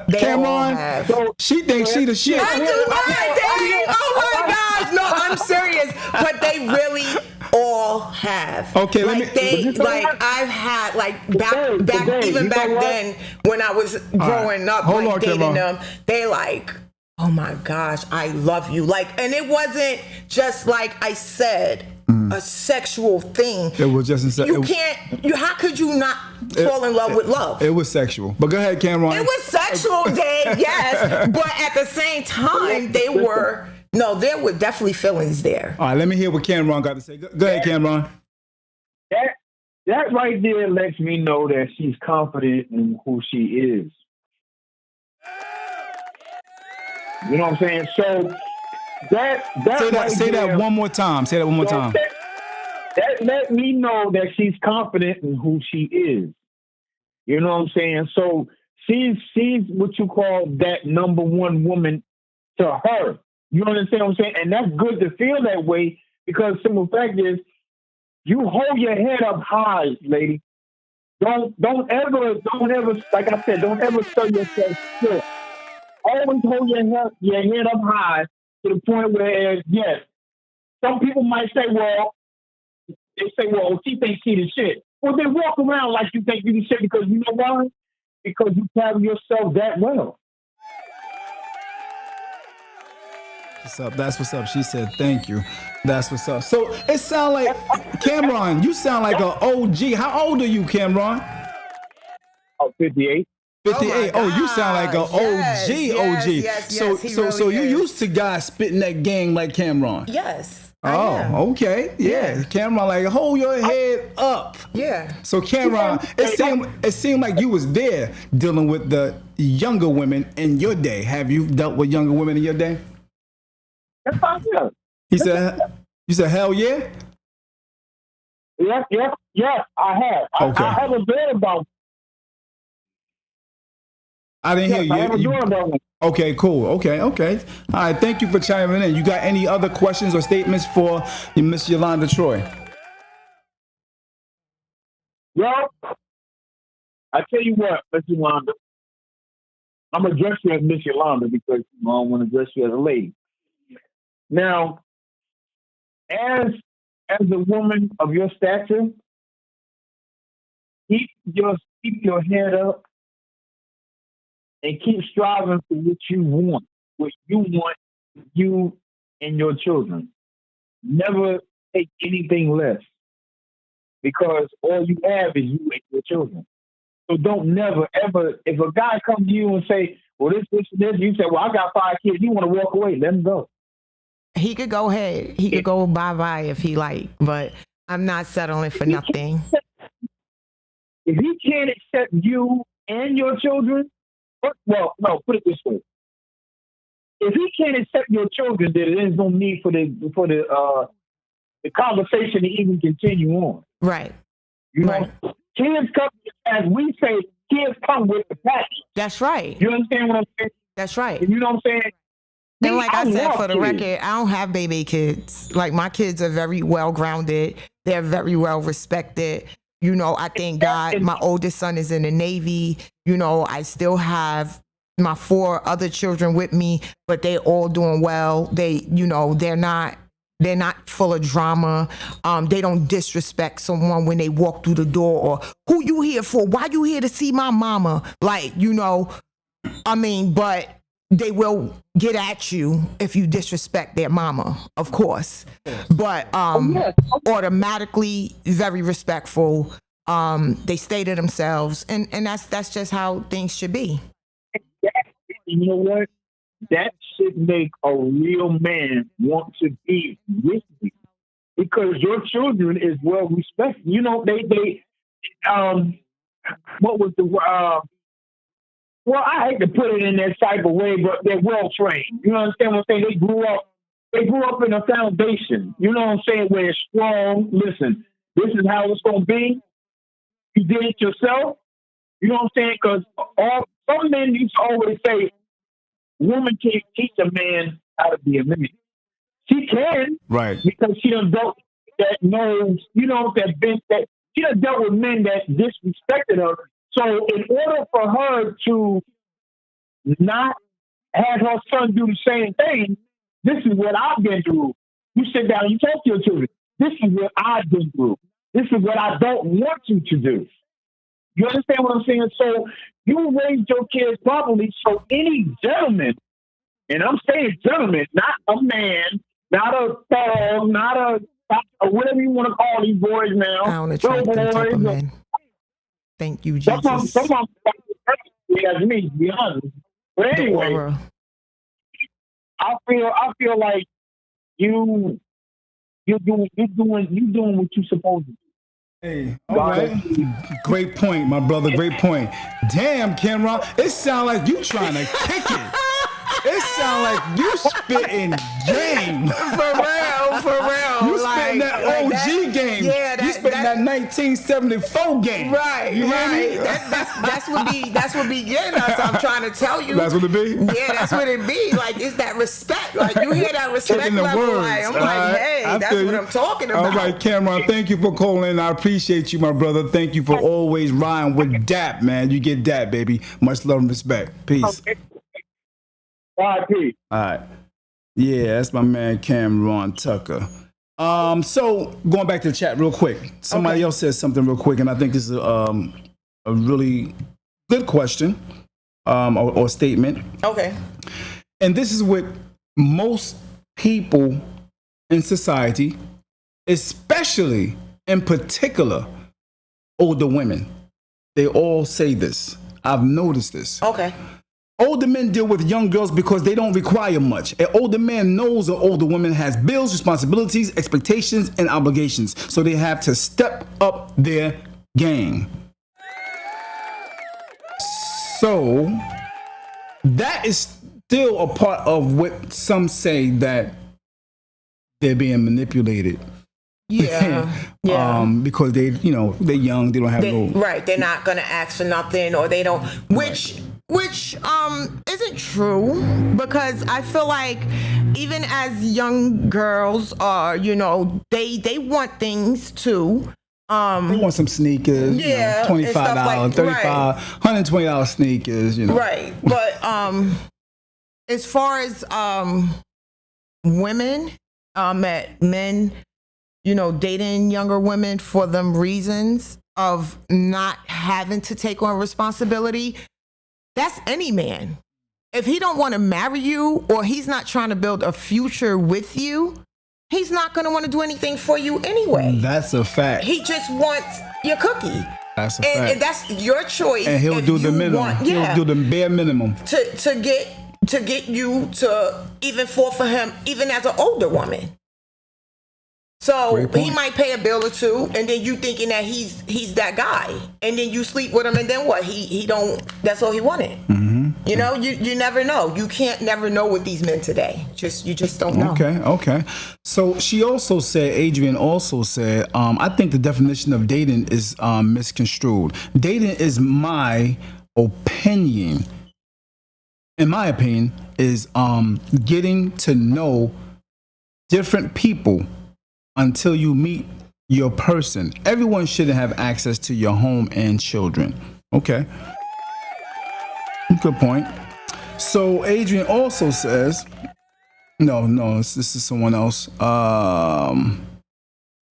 They Cameron. all have. So, She thinks she the shit. I do not, Dave. Oh my gosh. No, I'm serious. But they really all have. Okay, let like me- they But you know like what? I've had like back Today, even you know back what? then when I was growing up, Hold like on, dating Cameron. them, they like, oh my gosh, I love you. Like, and it wasn't just like I said, a sexual thing. It was just You can't. You how could you not fall in love with love? It was sexual. But go ahead, Cameron. It was sexual, Dave, yes. But at the same time, they were definitely feelings there. All right, let me hear what Cameron got to say. Go ahead, Cameron. that right there lets me know that she's confident in who she is. You know what I'm saying? So Say that one more time. Say that one more time. That let me know that she's confident in who she is. You know what I'm saying? So she's what you call that number one woman to her. You understand what I'm saying? And that's good to feel that way because simple fact is you hold your head up high, lady. Don't ever, like I said, don't ever sell yourself short. Always hold your head up high to the point where, yes, some people might say, well, she thinks she the shit. Well, then walk around like you think you the shit because you know why? Because you carry yourself that well. What's up? That's what's up. She said, thank you. That's what's up. So it sound like, Cameron, you sound like an OG. How old are you, Cameron? Oh, 58. 58. Oh, you sound like an Yes, OG. yes, OG. yes, so yes, he so really you is. used to guys spitting that game like Cameron. Yes. I am. Oh, okay. Yeah. Cameron, like, hold your head up. Yeah. So Cameron, it seemed like you was there dealing with the younger women in your day. Have you dealt with younger women in your day? That's fine. You said, hell yeah? Yes, I have. Okay. I haven't read about I didn't I haven't hear read you. about one. Okay, cool. Okay. All right. Thank you for chiming in. You got any other questions or statements for Miss Yolanda Troy? Well, I tell you what, Miss Yolanda, I'm going to address you as Miss Yolanda because I don't want to address you as a lady. Now, as a woman of your stature, keep your head up and keep striving for what you want, you and your children. Never take anything less because all you have is you and your children. So don't never, ever, if a guy comes to you and say, well, this, you say, well, I got 5 kids, you want to walk away, let him go. He could go ahead. He could go bye-bye if he like, but I'm not settling for nothing. If he can't accept you and your children, well, no, put it this way. If he can't accept your children, then there's no need for the conversation to even continue on. Right. You know, Right. kids come, as we say, kids come with the package. That's right. You understand what I'm saying? That's right. You know what I'm saying? And like I said, love for the kids. record, I don't have baby kids. Like my kids are very well grounded. They're very well respected. You know, I thank God my oldest son is in the Navy. You know, I still have my 4 other children with me, but they all doing well. They, you know, they're not full of drama. They don't disrespect someone when they walk through the door or who you here for? Why you here to see my mama? Like, you know, I mean, but they will get at you if you disrespect their mama, of course. But automatically very respectful. They stay to themselves, and that's just how things should be. You know what? That should make a real man want to be with you because your children is well respected. You know, they what was the well, I hate to put it in that type of way, but they're well trained. You understand what I'm saying? They grew up in a foundation. You know what I'm saying? Where it's strong. Listen, this is how it's gonna be. You did it yourself. You know what I'm saying? Because some men used to always say, woman can't teach a man how to be a man. She can, Right. because she done dealt that knows, that she done dealt with men that disrespected her. So in order for her to not have her son do the same thing, this is what I've been through. You sit down and you talk to your children. This is what I've been through. This is what I don't want you to do. You understand what I'm saying? So you raised your kids properly. So any gentleman, and I'm saying gentleman, not a man, not a thug, not a whatever you want to call these boys now. I don't attract them type of men. Thank you, Jesus. Some of them, as me, to be honest. But anyway, I feel like you're doing what you're supposed to do. Hey, all right. Great point, my brother. Great point. Damn, Cameron, it sounds like you trying to kick it. It sounds like you spitting game. For real. You spitting that OG game. Yeah, you spitting that 1974 game. Right, you right. That's what be getting us. I'm trying to tell you. That's what it be? Yeah, that's what it be. Like, it's that respect. Like, you hear that respect level. Words. Like, I'm like, hey, that's what I'm talking about. All right, Cameron, thank you for calling. I appreciate you, my brother. Thank you for always riding with D.A.P, man. You get D.A.P, baby. Much love and respect. Peace. R.I.P. All right. Yeah, that's my man Cameron Tucker. So going back to the chat real quick. Somebody else said something real quick, and I think this is a really good question or statement. Okay. And this is what most people in society, especially in particular older women, they all say this. I've noticed this. Okay. Older men deal with young girls because they don't require much. An older man knows an older woman has bills, responsibilities, expectations, and obligations. So they have to step up their game. So that is still a part of what some say that they're being manipulated. Yeah. Because they're young, they don't have no. Right. They're not going to ask for nothing, or they don't, which isn't true, because I feel like even as young girls are, they want things too. They want some sneakers, $25, like, $35, $120 sneakers, Right. But as far as women, men, dating younger women for them reasons of not having to take on responsibility, that's any man. If he don't want to marry you, or he's not trying to build a future with you, he's not going to want to do anything for you anyway. That's a fact. He just wants your cookie. That's a fact. And that's your choice. And he'll do the minimum. He'll do the bare minimum. To get you to even fall for him, even as an older woman. So he might pay a bill or two, and then you thinking that he's that guy, and then you sleep with him, and then what? He don't. That's all he wanted. Mm-hmm. You never know. You can't never know with these men today. You just don't know. Okay. So she also said, Adrian also said, I think the definition of dating is misconstrued. Dating is my opinion. In my opinion, is getting to know different people until you meet your person. Everyone shouldn't have access to your home and children. Okay. Good point. So Adrian also says, no, this is someone else.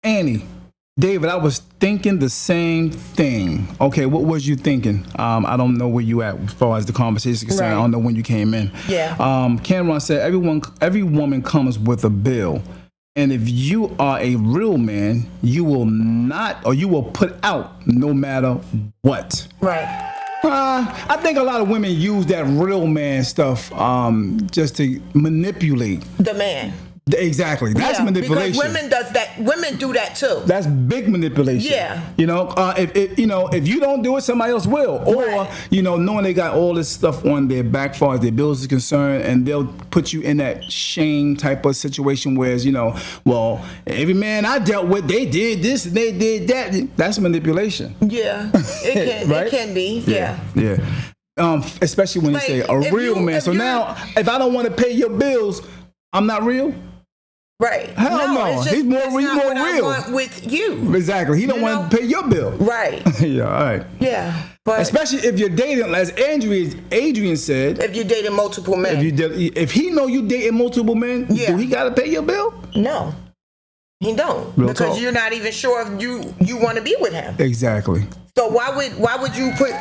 Annie, David, I was thinking the same thing. Okay, what was you thinking? I don't know where you at as far as the conversation is concerned. Right. I don't know when you came in. Yeah. Cameron said, every woman comes with a bill. And if you are a real man, you will put out no matter what. Right. I think a lot of women use that real man stuff just to manipulate the man. Exactly. That's manipulation. Because women do that too. That's big manipulation. Yeah. If you don't do it, somebody else will. Or, right. Knowing they got all this stuff on their back as far as their bills is concerned, and they'll put you in that shame type of situation where, well, every man I dealt with, they did this and they did that. That's manipulation. Yeah. It can, right? It can be. Yeah. Especially when you say a real man. So now, if I don't want to pay your bills, I'm not real? Right. Hell no. It's just, He's more that's not what I real. want with you. Exactly. He don't You want to pay your bill. Right. Yeah, all right. Yeah. But Especially if you're dating, as Adrian said, if you're dating multiple men. if he know you dating multiple men, do he got to pay your bill? No. He don't. Real because talk. you're not even sure if you want to be with him. Exactly. So why would you put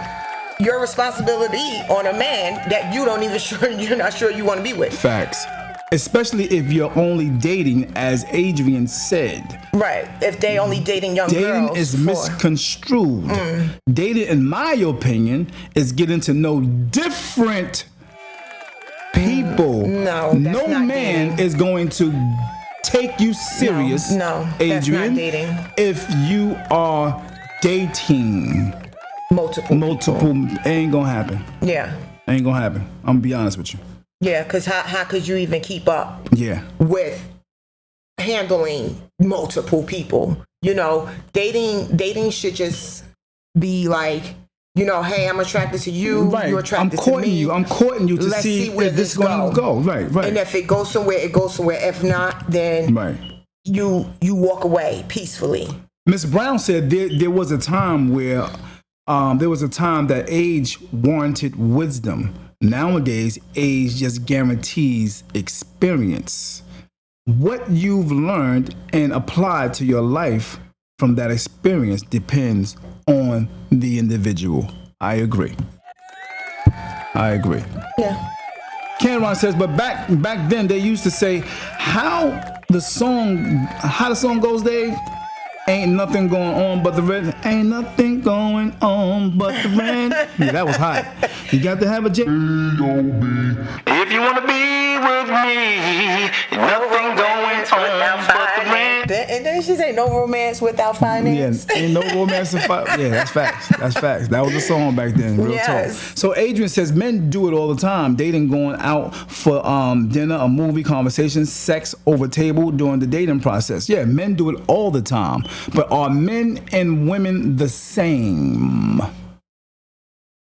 your responsibility on a man that you're not sure you want to be with? Facts. Especially if you're only dating, as Adrian said. Right. If they only dating young girls. Dating is misconstrued. Dating, in my opinion, is getting to know different people. No, that's no not man dating. is going to take you serious, No, Adrian, that's not dating. if you are dating multiple. ain't gonna happen. Yeah. Ain't gonna happen. I'm gonna be honest with you. Yeah, because how could you even keep up Yeah. with handling multiple people? Dating should just be like, hey, I'm attracted to you. Right. You're attracted I'm courting to me. you. I'm courting you to Let's see where if this this is gonna go. Right. And if it goes somewhere, it goes somewhere. If not, then you walk away peacefully. Miss Brown said there was a time where that age warranted wisdom. Nowadays, age just guarantees experience. What you've learned and applied to your life from that experience depends on the individual. I agree. Yeah. Cameron says, but back then they used to say how the song goes, Dave. Ain't nothing going on but the red. Ain't nothing going on but the red. Yeah, that was hot. You got to have a J. If you wanna be with me, nothing going on but the rain. And then she say no romance without finance. Yeah, ain't no romance in fight. Yeah, that's facts. That was a song back then. Real talk. So Adrian says men do it all the time. Dating, going out for dinner, a movie, conversation, sex over table during the dating process. Yeah, men do it all the time. But are men and women the same?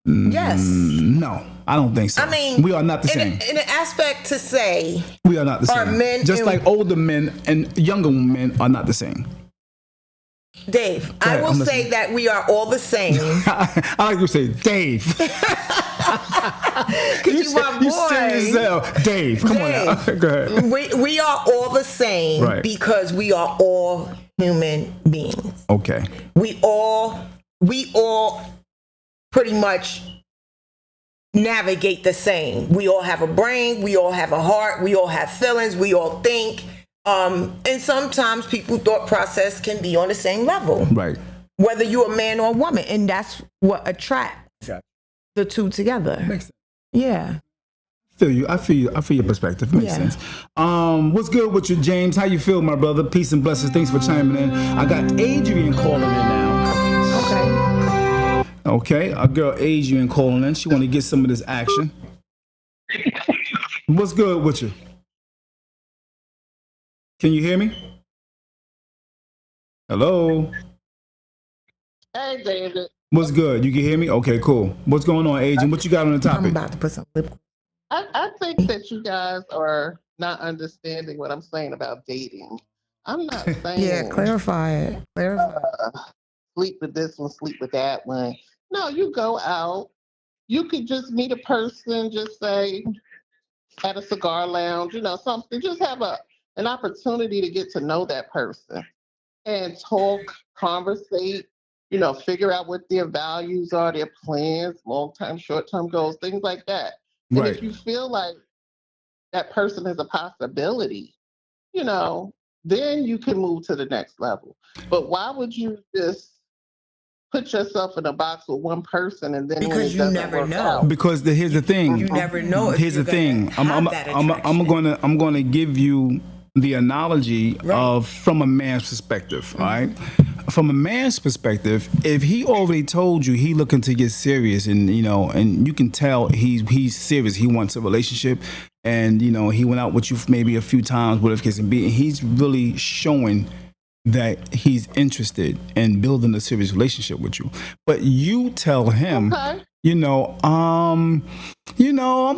Yes. No, I don't think so. I mean, we are not the same. In an aspect to say, We are not the are same. men Just and- like older men and younger men are not the same. Dave, Go ahead, I will I'm say listening. that we are all the same. I like to say, Dave. You my boy. You serious as hell. Dave, come on now. Go ahead. We are all the same Right. because we are all human beings. Okay. We all pretty much navigate the same. We all have a brain, we all have a heart, we all have feelings, we all think. And sometimes people's thought process can be on the same level. Right. Whether you're a man or a woman. And that's what attracts the two together. Makes sense. Yeah. I feel your perspective. Makes sense. What's good with you, James? How you feel, my brother? Peace and blessings. Thanks for chiming in. I got Adrian calling in now. Okay. Our girl Adrian calling in. She want to get some of this action. What's good with you? Can you hear me? Hello? Hey, David. What's good? You can hear me? Okay, cool. What's going on, Adrian? What you got on the I'm topic? about to put some lip. I think that you guys are not understanding what I'm saying about dating. I'm not saying Yeah, clarify it. sleep with this one, sleep with that one. No, you go out. You could just meet a person, just say at a cigar lounge, something. Just have an opportunity to get to know that person and talk, conversate, figure out what their values are, their plans, long-term, short-term goals, things like that. And Right. if you feel like that person is a possibility, then you can move to the next level. But why would you just put yourself in a box with one person and then Because when it you doesn't never work know. out? Because here's the thing. You never know if Here's you're the thing. gonna have that attraction. I'm gonna give you the analogy of from a man's perspective. All right. From a man's perspective, if he already told you he looking to get serious, and and you can tell he's serious, he wants a relationship, and he went out with you maybe a few times, whatever case may be, and he's really showing that he's interested in building a serious relationship with you. But you tell him, Okay. you know, I'm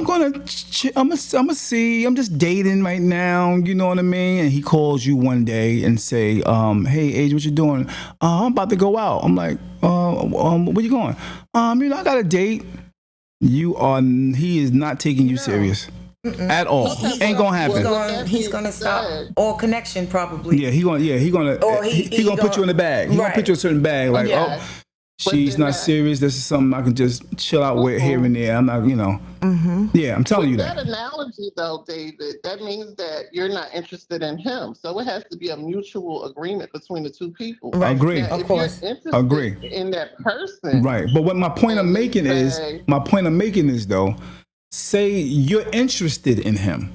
gonna see. I'm just dating right now. You know what I mean? And he calls you one day and say, hey, Age, what you doing? I'm about to go out. I'm like, where you going? I got a date. He is not taking you No. serious at all. Ain't gonna happen. He's gonna stop all connection probably. Yeah, he gonna Or he gonna put you in the bag. He gonna put you in a certain bag. Like, Yeah. she's not serious. This is something I can just chill out with here and there. I'm not, Yeah, I'm telling you With that that. analogy, though, David, that means that you're not interested in him. So it has to be a mutual agreement between the two people. I agree. Now, Of if course. you're interested Agree. in that person, Right. But what my point I'm and they making is, say- though, say you're interested in him,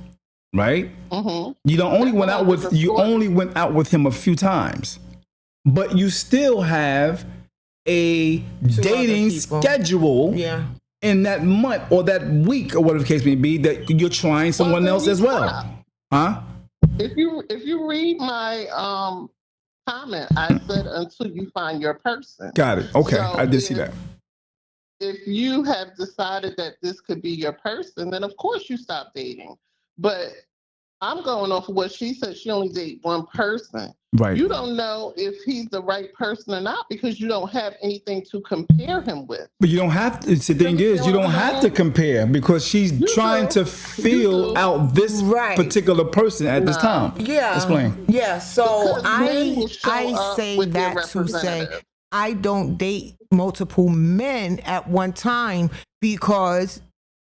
right? You don't only That's went a out whole with different you story. only went out with him a few times, but you still have a dating people. schedule Yeah. in that month or that week or whatever the case may be that you're trying someone then else you as well. stop. Huh? If you read my comment, I said until you find your person. Got it. Okay. So I did see that. If you have decided that this could be your person, then of course you stop dating. But I'm going off of what she said. She only date one person. Right. You don't know if he's the right person or not because you don't have anything to compare him with. But you don't have to. The thing is, you don't have to compare because she's trying to feel out this particular person at this time. Yeah. Explain. Yeah. So Because men will show I up say with their that to say representative. I don't date multiple men at one time because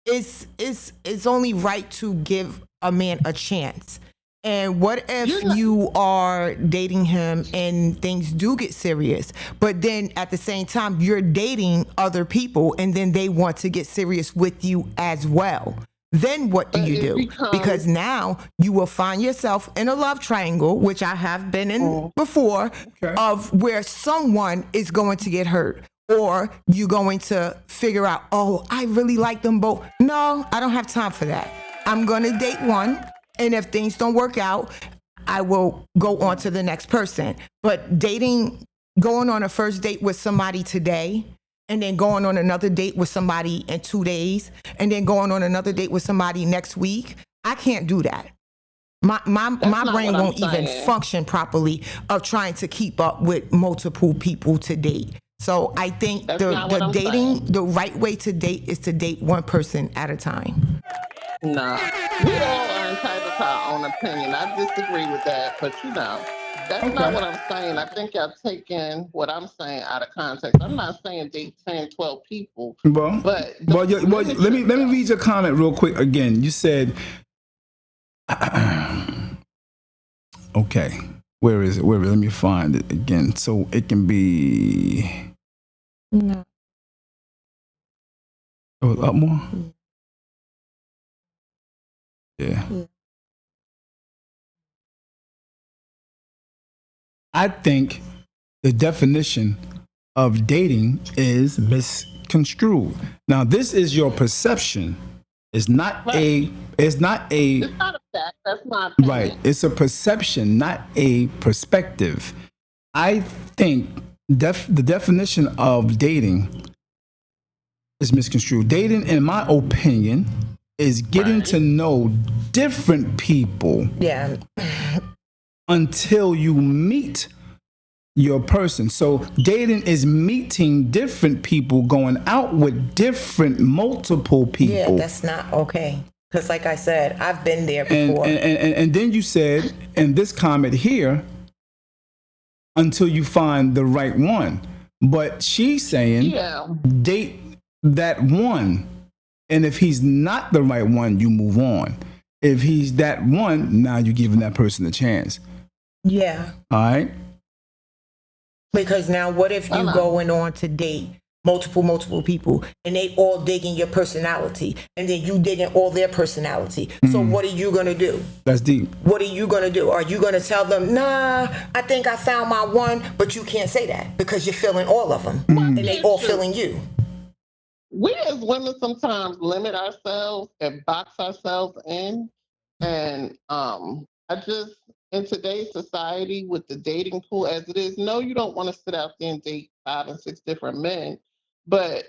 it's only right to give a man a chance. And what if you are dating him and things do get serious, but then at the same time you're dating other people and then they want to get serious with you as well? Then what do you do? Because now you will find yourself in a love triangle, which I have been in before, of where someone is going to get hurt. Or you're going to figure out, oh, I really like them both. No, I don't have time for that. I'm going to date one. And if things don't work out, I will go on to the next person. But going on a first date with somebody today, and then going on another date with somebody in 2 days, and then going on another date with somebody next week, I can't do that. My brain won't even function properly of trying to keep up with multiple people to date. So I think the dating, the right way to date is to date one person at a time. No, we all are entitled to our own opinion. I disagree with that, but that's not what I'm saying. I think y'all taking what I'm saying out of context. I'm not saying date 10, 12 people. But let me read your comment real quick again. You said, okay, where is it? Let me find it again so it can be. No. Oh, up more. Yeah. I think the definition of dating is misconstrued. Now, this is your perception. It's not a it's not a fact. That's my opinion. Right. It's a perception, not a perspective. I think the definition of dating is misconstrued. Dating, in my opinion, is getting to know different people. Yeah. Until you meet your person. So dating is meeting different people, going out with multiple people. Yeah, that's not okay. Because like I said, I've been there before. And then you said in this comment here, until you find the right one. But she's saying date that one. And if he's not the right one, you move on. If he's that one, now you're giving that person a chance. Yeah. All right. Because now what if you going on to date multiple people and they all digging your personality and then you digging all their personality. So what are you going to do? That's deep. What are you going to do? Are you going to tell them, nah, I think I found my one, but you can't say that because you're feeling all of them and they all feeling you. We as women sometimes limit ourselves and box ourselves in. And in today's society with the dating pool as it is, no, you don't want to sit out there and date 5 and 6 different men. But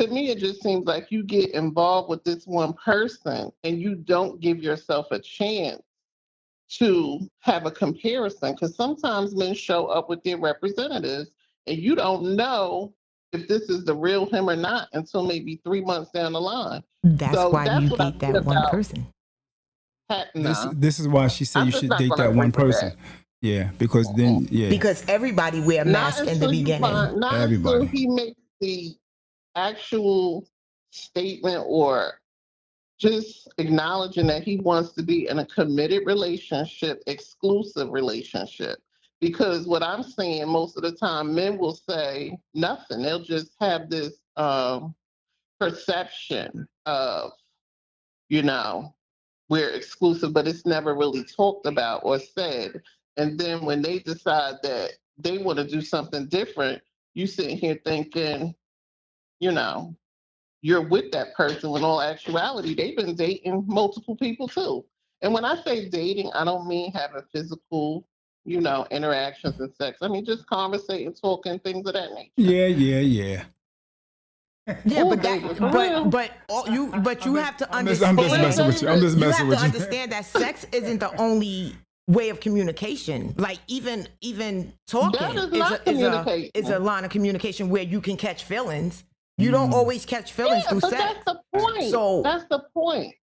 to me, it just seems like you get involved with this one person and you don't give yourself a chance to have a comparison. Because sometimes men show up with their representatives and you don't know if this is the real him or not until maybe 3 months down the line. That's So why you that's what I date feel that one about person. Nah, This is why she said I'm you just should not date going to that agree one with person. that. Yeah, because then Because everybody wear a Not mask in the until you beginning. find, not until Everybody. he makes the actual statement or just acknowledging that he wants to be in a committed relationship, exclusive relationship. Because what I'm seeing most of the time, men will say nothing. They'll just have this perception of, you know, we're exclusive, but it's never really talked about or said. And then when they decide that they want to do something different, you sitting here thinking, you know, you're with that person when all actuality they've been dating multiple people too. And when I say dating, I don't mean having physical, interactions and sex. I mean just conversating, talking, things of that nature. Yeah. Yeah, Oh, but baby, for real. you have to I'm just messing with you. I'm understand. just You messing have with to you. understand that sex isn't the only way of communication. Like even talking That is not communication. is a line of communication where you can catch feelings. You don't always catch feelings Yeah, through but sex. that's the point. So That's the point.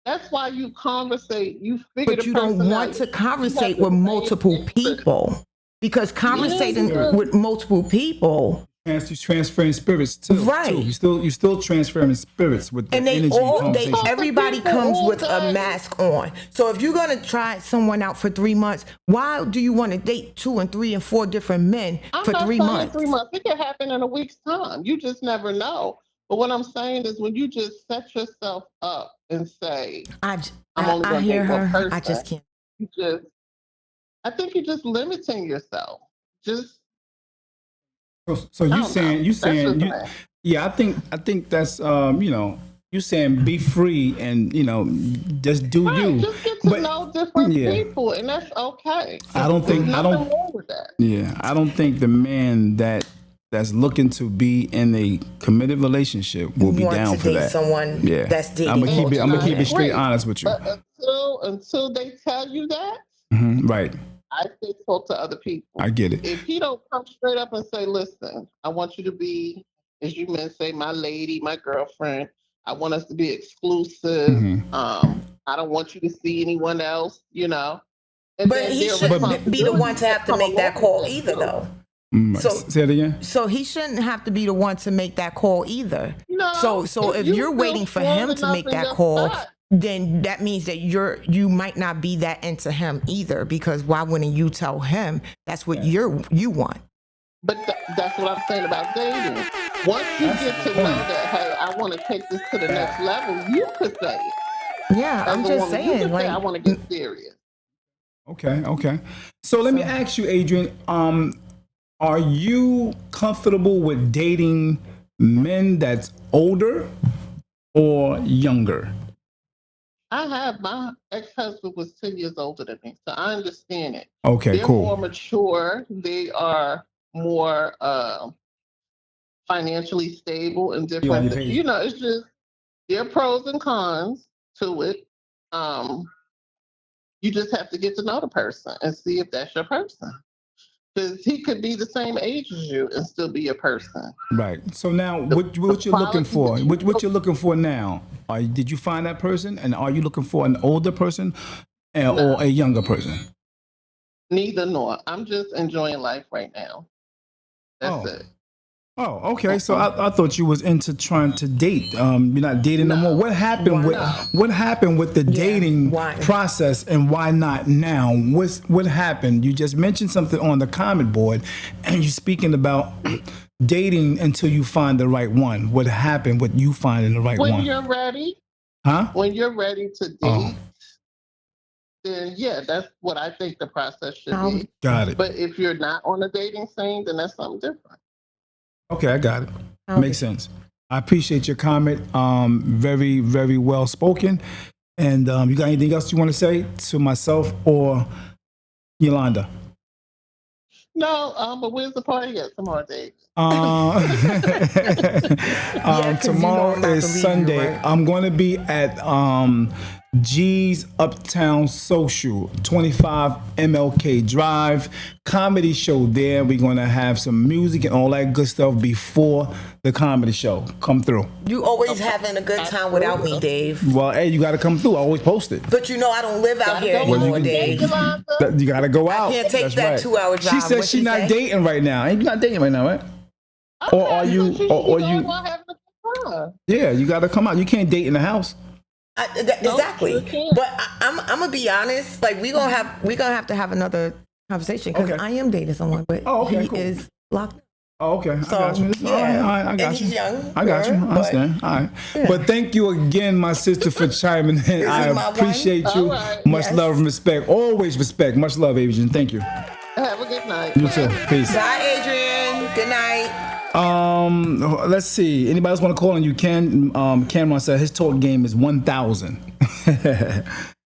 That's why you conversate. You figure but the you don't person want out. to You have conversate the with same multiple interest. people because conversating Yeah. with multiple people, You're transferring spirits too. Right. You still transferring spirits with the and they energy all conversation. everybody people comes all with a day. mask on. So if you're gonna try someone out for 3 months, why do you want to date 2 and 3 and 4 different men I'm for not 3 saying months? 3 months. It could happen in a week's time. You just never know. But what I'm saying is when you just set yourself up and say, I'm only I going to hear date one her. person, I just can't. I think you're just limiting yourself. Just, So I you don't know. saying you, yeah, I think that's you saying be free and just do Right, you. just get to know different yeah, people, and that's okay. I don't There's think nothing wrong with that. Yeah, I don't think the man that's looking to be in a committed relationship will be Want down to for date that. someone Yeah, that's dating I'm gonna multiple keep it men. straight Great. honest with you. But until they tell you that, Right, I say talk to other people. I get it. If he don't come straight up and say, listen, I want you to be, as you men say, my lady, my girlfriend. I want us to be exclusive. I don't want you to see anyone else, And But then he their shouldn't be the one to responsibility have to come make that along call with it, either, too. though. Right. So Say it again. So he shouldn't have to be the one to make that call either. No, So if you you're feel waiting for strong him to enough make in that your call, spot, then that means that you might not be that into him either. Because why wouldn't you tell him that's what you want? But that's what I'm saying about dating. Once you get to know that, hey, I want to take this to the next level, you could say it. Yeah, As I'm a just woman, you saying, could say, I like, want to get serious. Okay. So let me ask you, Adrian. Are you comfortable with dating men that's older or younger? My ex-husband was 10 years older than me, so I understand it. Okay, They're cool. more mature. They are more financially stable and different. It's just there are pros and cons to it. You just have to get to know the person and see if that's your person. Because he could be the same age as you and still be a person. Right. So now, what you're looking for? What you're looking for now? Did you find that person, and are you looking for an older person or a younger person? Neither nor. I'm just enjoying life right now. That's it. Oh, okay. So I thought you was into trying to date. You're not dating no more. What happened with the dating process, and why not now? What happened? You just mentioned something on the comment board, and you're speaking about dating until you find the right one. What happened with you finding the right one? When you're ready. Huh? When you're ready to date, then yeah, that's what I think the process should be. Got it. But if you're not on a dating scene, then that's something different. Okay, I got it. Makes sense. I appreciate your comment. Very, very well spoken. And you got anything else you want to say to myself or Yolanda? No, but where's the party at tomorrow, Dave? 'cause you know Tomorrow I'm about to is leave you, Sunday. right? I'm going to be at G's Uptown Social, 25 MLK Drive, comedy show there. We're going to have some music and all that good stuff before the comedy show. Come through. You always having a good time without me, Dave. Well, hey, you got to come through. I always post it. But you know I don't live out here anymore, Dave. You got to go out. can't take That's that right. 2-hour drive. She said What'd she's she not say? dating right now. Ain't you not dating right now, right? Or are you? Or you? Yeah, you got to come out. You can't date in the house. Exactly. you can't. But I'm gonna be honest. Like we gonna have to have another conversation because Okay. I am dating someone, but Oh, okay, he cool. is locked. Oh, okay. So, I got you. yeah. All right, I got And you. he's young, I got you. I but- understand. All right. Yeah. But thank you again, my sister, for chiming in. I my one? appreciate you. All right. Much Yes. love and respect. Always respect. Much love, Adrian. Thank you. Have a good night. You too. Peace. Bye, Adrian. Good night. Let's see. Anybody else want to call on you? Cameron said his talk game is 1,000.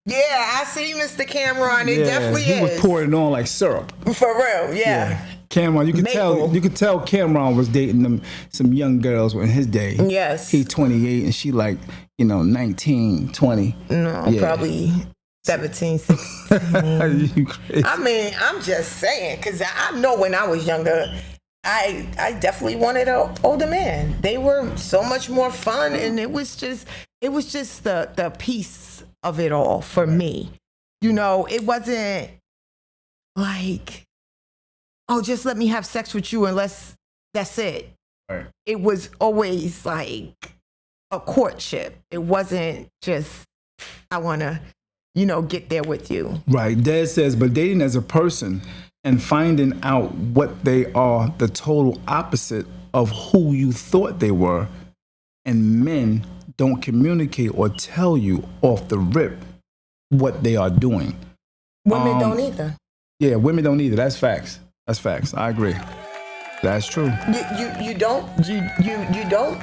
Yeah, I see Mr. Cameron. It definitely he is. was pouring it on like syrup. For real, yeah. Cameron, you could Maple. tell Cameron was dating some young girls in his day. Yes. He 28 and she like, 19, 20. No, Yeah. probably 17, 16. You crazy. I mean, I'm just saying, because I know when I was younger, I definitely wanted an older man. They were so much more fun, and it was just the piece of it all for me. It wasn't like, oh, just let me have sex with you and that's it. Right. It was always like a courtship. It wasn't just, I want to, get there with you. Right. Dad says, but dating as a person and finding out what they are the total opposite of who you thought they were, and men don't communicate or tell you off the rip what they are doing. Women don't either. Yeah, women don't either. That's facts. That's facts. I agree. That's true. You don't.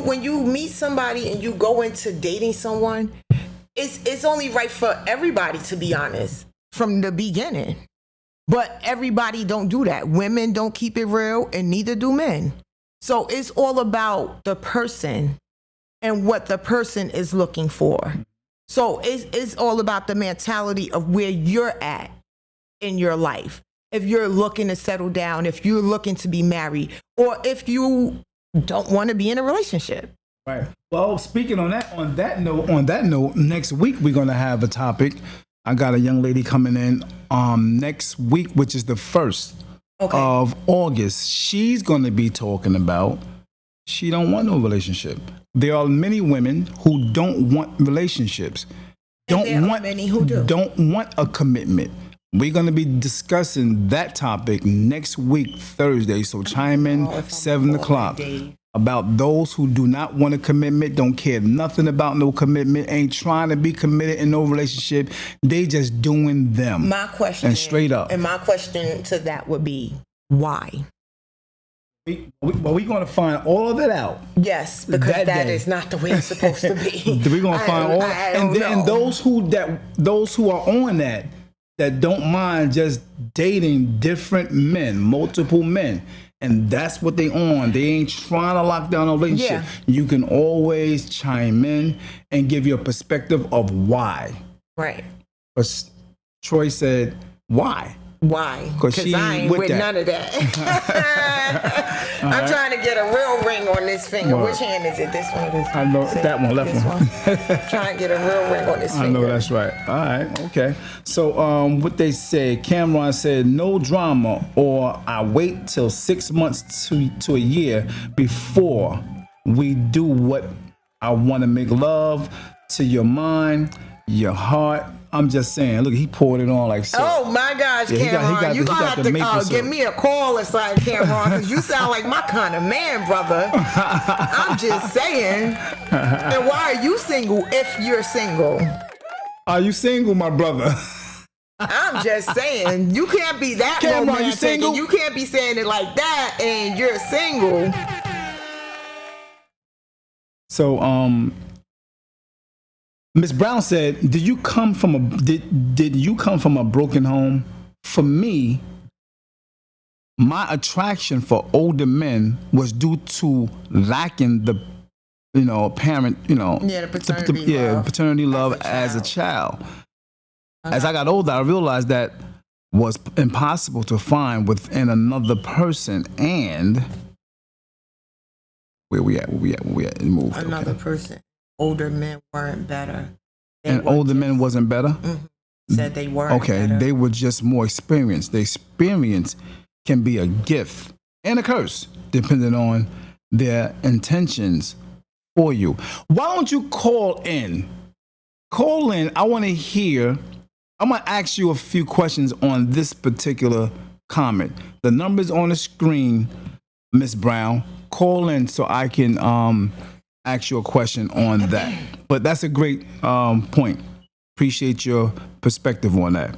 When you meet somebody and you go into dating someone, it's only right for everybody, to be honest, from the beginning. But everybody don't do that. Women don't keep it real, and neither do men. So it's all about the person and what the person is looking for. So it's all about the mentality of where you're at in your life. If you're looking to settle down, if you're looking to be married, or if you don't want to be in a relationship. Right. Well, speaking on that note, next week we're gonna have a topic. I got a young lady coming in next week, which is the 1st of August. She's gonna be talking about she don't want no relationship. There are many women who don't want relationships. Many who do. Don't want a commitment. We're going to be discussing that topic next week, Thursday. So chime in 7 o'clock about those who do not want a commitment, don't care nothing about no commitment, ain't trying to be committed in no relationship. They just doing them. My question, and straight up. And my question to that would be, why? We're going to find all of that out. Yes, because that day. is not the way it's supposed to be. We're going to find all, and those who are on that don't mind just dating different men, multiple men, and that's what they on. They ain't trying to lock down a relationship. Yeah. You can always chime in and give your perspective of why. Right. But Troy said, why? Why? 'Cause she I ain't with with that. none of that. I'm trying to get a real ring on this finger. Right. Which hand is it? This one or this one? I know that one, left This one. Trying to get a real ring on this I finger. know that's right. All right, okay. So what they say, Cameron said, no drama, or I wait till 6 months to a year before we do what I want to make love to your mind, your heart. I'm just saying, look, he poured it on like so. Oh my gosh, Yeah, he got- he Cameron, got you the- he gonna got have the to maple give syrup. me a call or something, Cameron, because you sound like my kind of man, brother. I'm just saying. And why are you single if you're single? Are you single, my brother? I'm just saying, you can't be that Cameron, you romantic. single? And you can't be saying it like that, and you're single. So Miss Brown said, did you come from a broken home? For me, my attraction for older men was due to lacking the, parent, the paternity love. paternity love as a child. As I got older, I realized that was impossible to find within another person. And where we at? It moved. Another person. Older men weren't better. Older men wasn't better? Said they weren't better. They were just more experienced. The experience can be a gift and a curse, depending on their intentions for you. Why don't you call in? Call in. I want to hear. I'm going to ask you a few questions on this particular comment. The number's on the screen, Miss Brown. Call in so I can ask you a question on that. But that's a great point. Appreciate your perspective on that.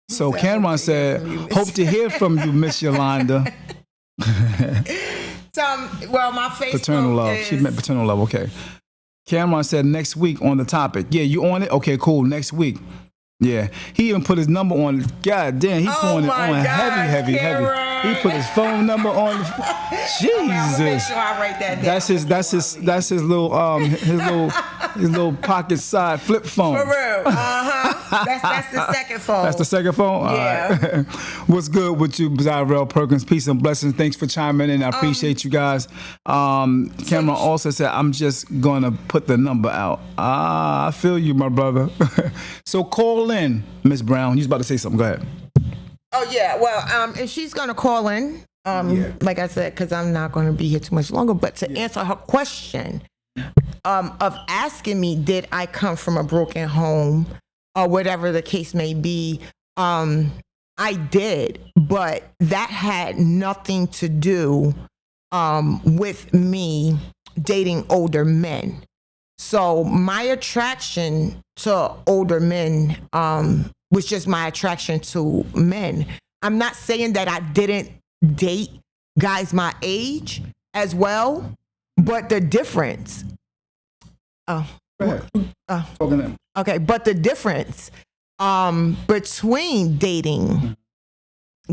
So Cameron said, hope to hear from you, Miss Yolanda. My Facebook paternal love. She meant paternal love. Okay. Cameron said next week on the topic. Yeah, you on it? Okay, cool. Next week. Yeah, he even put his number on. God damn, he pulling it on heavy. He put his phone number on. Jesus, make sure I write that down. That's his little his little pocket side flip phone. For real, That's the second phone. That's the second phone. Yeah. All right. What's good with you, Zyrell Perkins? Peace and blessings. Thanks for chiming in. I appreciate you guys. Cameron also said, I'm just gonna put the number out. I feel you, my brother. So call in, Miss Brown. You was about to say something. Go ahead. Oh yeah. Well, and she's gonna call in. Like I said, because I'm not gonna be here too much longer. But to answer her question, of asking me, did I come from a broken home or whatever the case may be? I did, but that had nothing to do with me dating older men. So my attraction to older men was just my attraction to men. I'm not saying that I didn't date guys my age as well, but the difference. Okay, but the difference between dating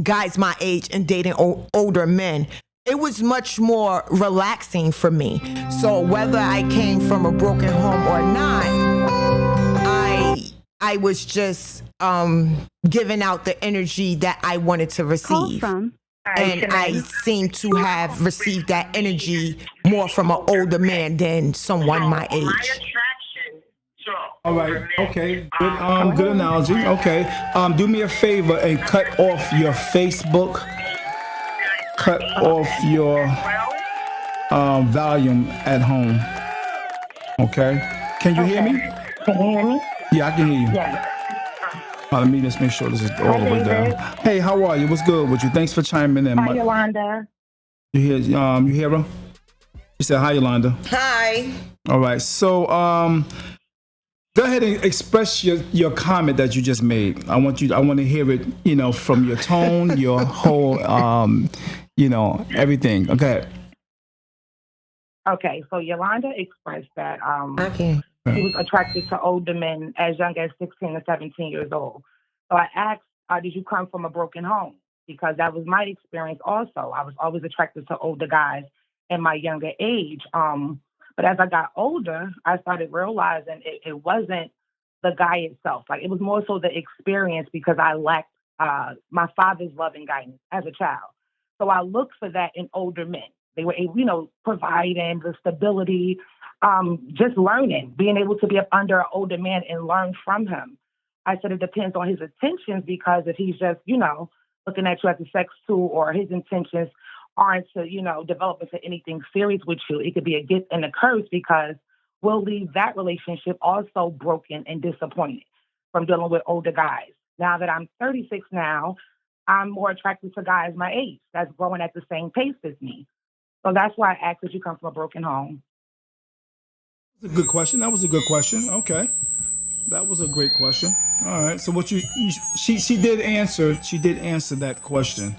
guys my age and dating older men, it was much more relaxing for me. So whether I came from a broken home or not, I was just giving out the energy that I wanted to receive. And I seem to have received that energy more from an older man than someone my age. All right. Okay. Good. Good analogy. Okay. Do me a favor and cut off your Facebook. Cut off your volume at home. Okay. Can you hear me? Can you hear me? Yeah, I can hear you. Yeah. Let me just make sure this is all the way down. Hey, how are you? What's good with you? Thanks for chiming in. Hi, Yolanda. You hear her? She said, hi, Yolanda. Hi. All right. So, go ahead and express your comment that you just made. I want to hear it, from your tone, your whole, everything. Okay. Okay. So Yolanda expressed that she was attracted to older men as young as 16 or 17 years old. So I asked, did you come from a broken home? Because that was my experience also. I was always attracted to older guys in my younger age. But as I got older, I started realizing it wasn't the guy itself. Like, it was more so the experience, because I lacked my father's love and guidance as a child. So I looked for that in older men. They were able, providing the stability, just learning, being able to be up under an older man and learn from him. I said it depends on his intentions, because if he's just, looking at you as a sex tool, or his intentions aren't to, develop into anything serious with you, it could be a gift and a curse, because we'll leave that relationship also broken and disappointed from dealing with older guys. Now that I'm 36 now, I'm more attracted to guys my age that's growing at the same pace as me. So that's why I asked if you come from a broken home. That's a good question. That was a good question. Okay. That was a great question. All right. So she did answer that question.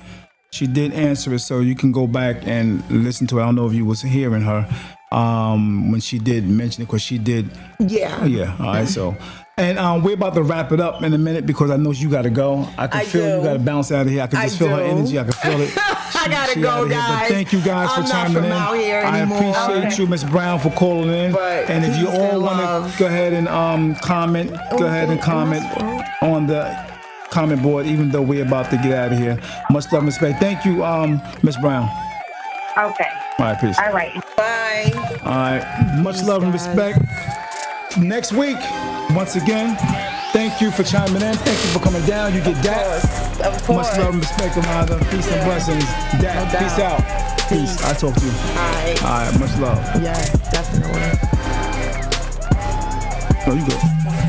She did answer it, so you can go back and listen to it. I don't know if you was hearing her when she did mention it, because she did. Yeah. Yeah. All right. So, And we're about to wrap it up in a minute because I know you got to go. I can feel you got to bounce out of here. I can just feel her energy. I can feel it. I gotta go, guys. But thank you guys for chiming in. I appreciate you, Miss Brown, for calling in. And if you all want to go ahead and comment, go ahead and comment on the comment board, even though we're about to get out of here. Much love and respect. Thank you, Miss Brown. Okay. All right, peace. All right. Bye. All right. Much love and respect. Next week, once again, thank you for chiming in. Thank you for coming down. You get that. Of course. Much love and respect, Amanda. Peace and blessings. Dad, No peace out. Peace. I talk to you. All right. Much love. Yes, definitely. No, you good.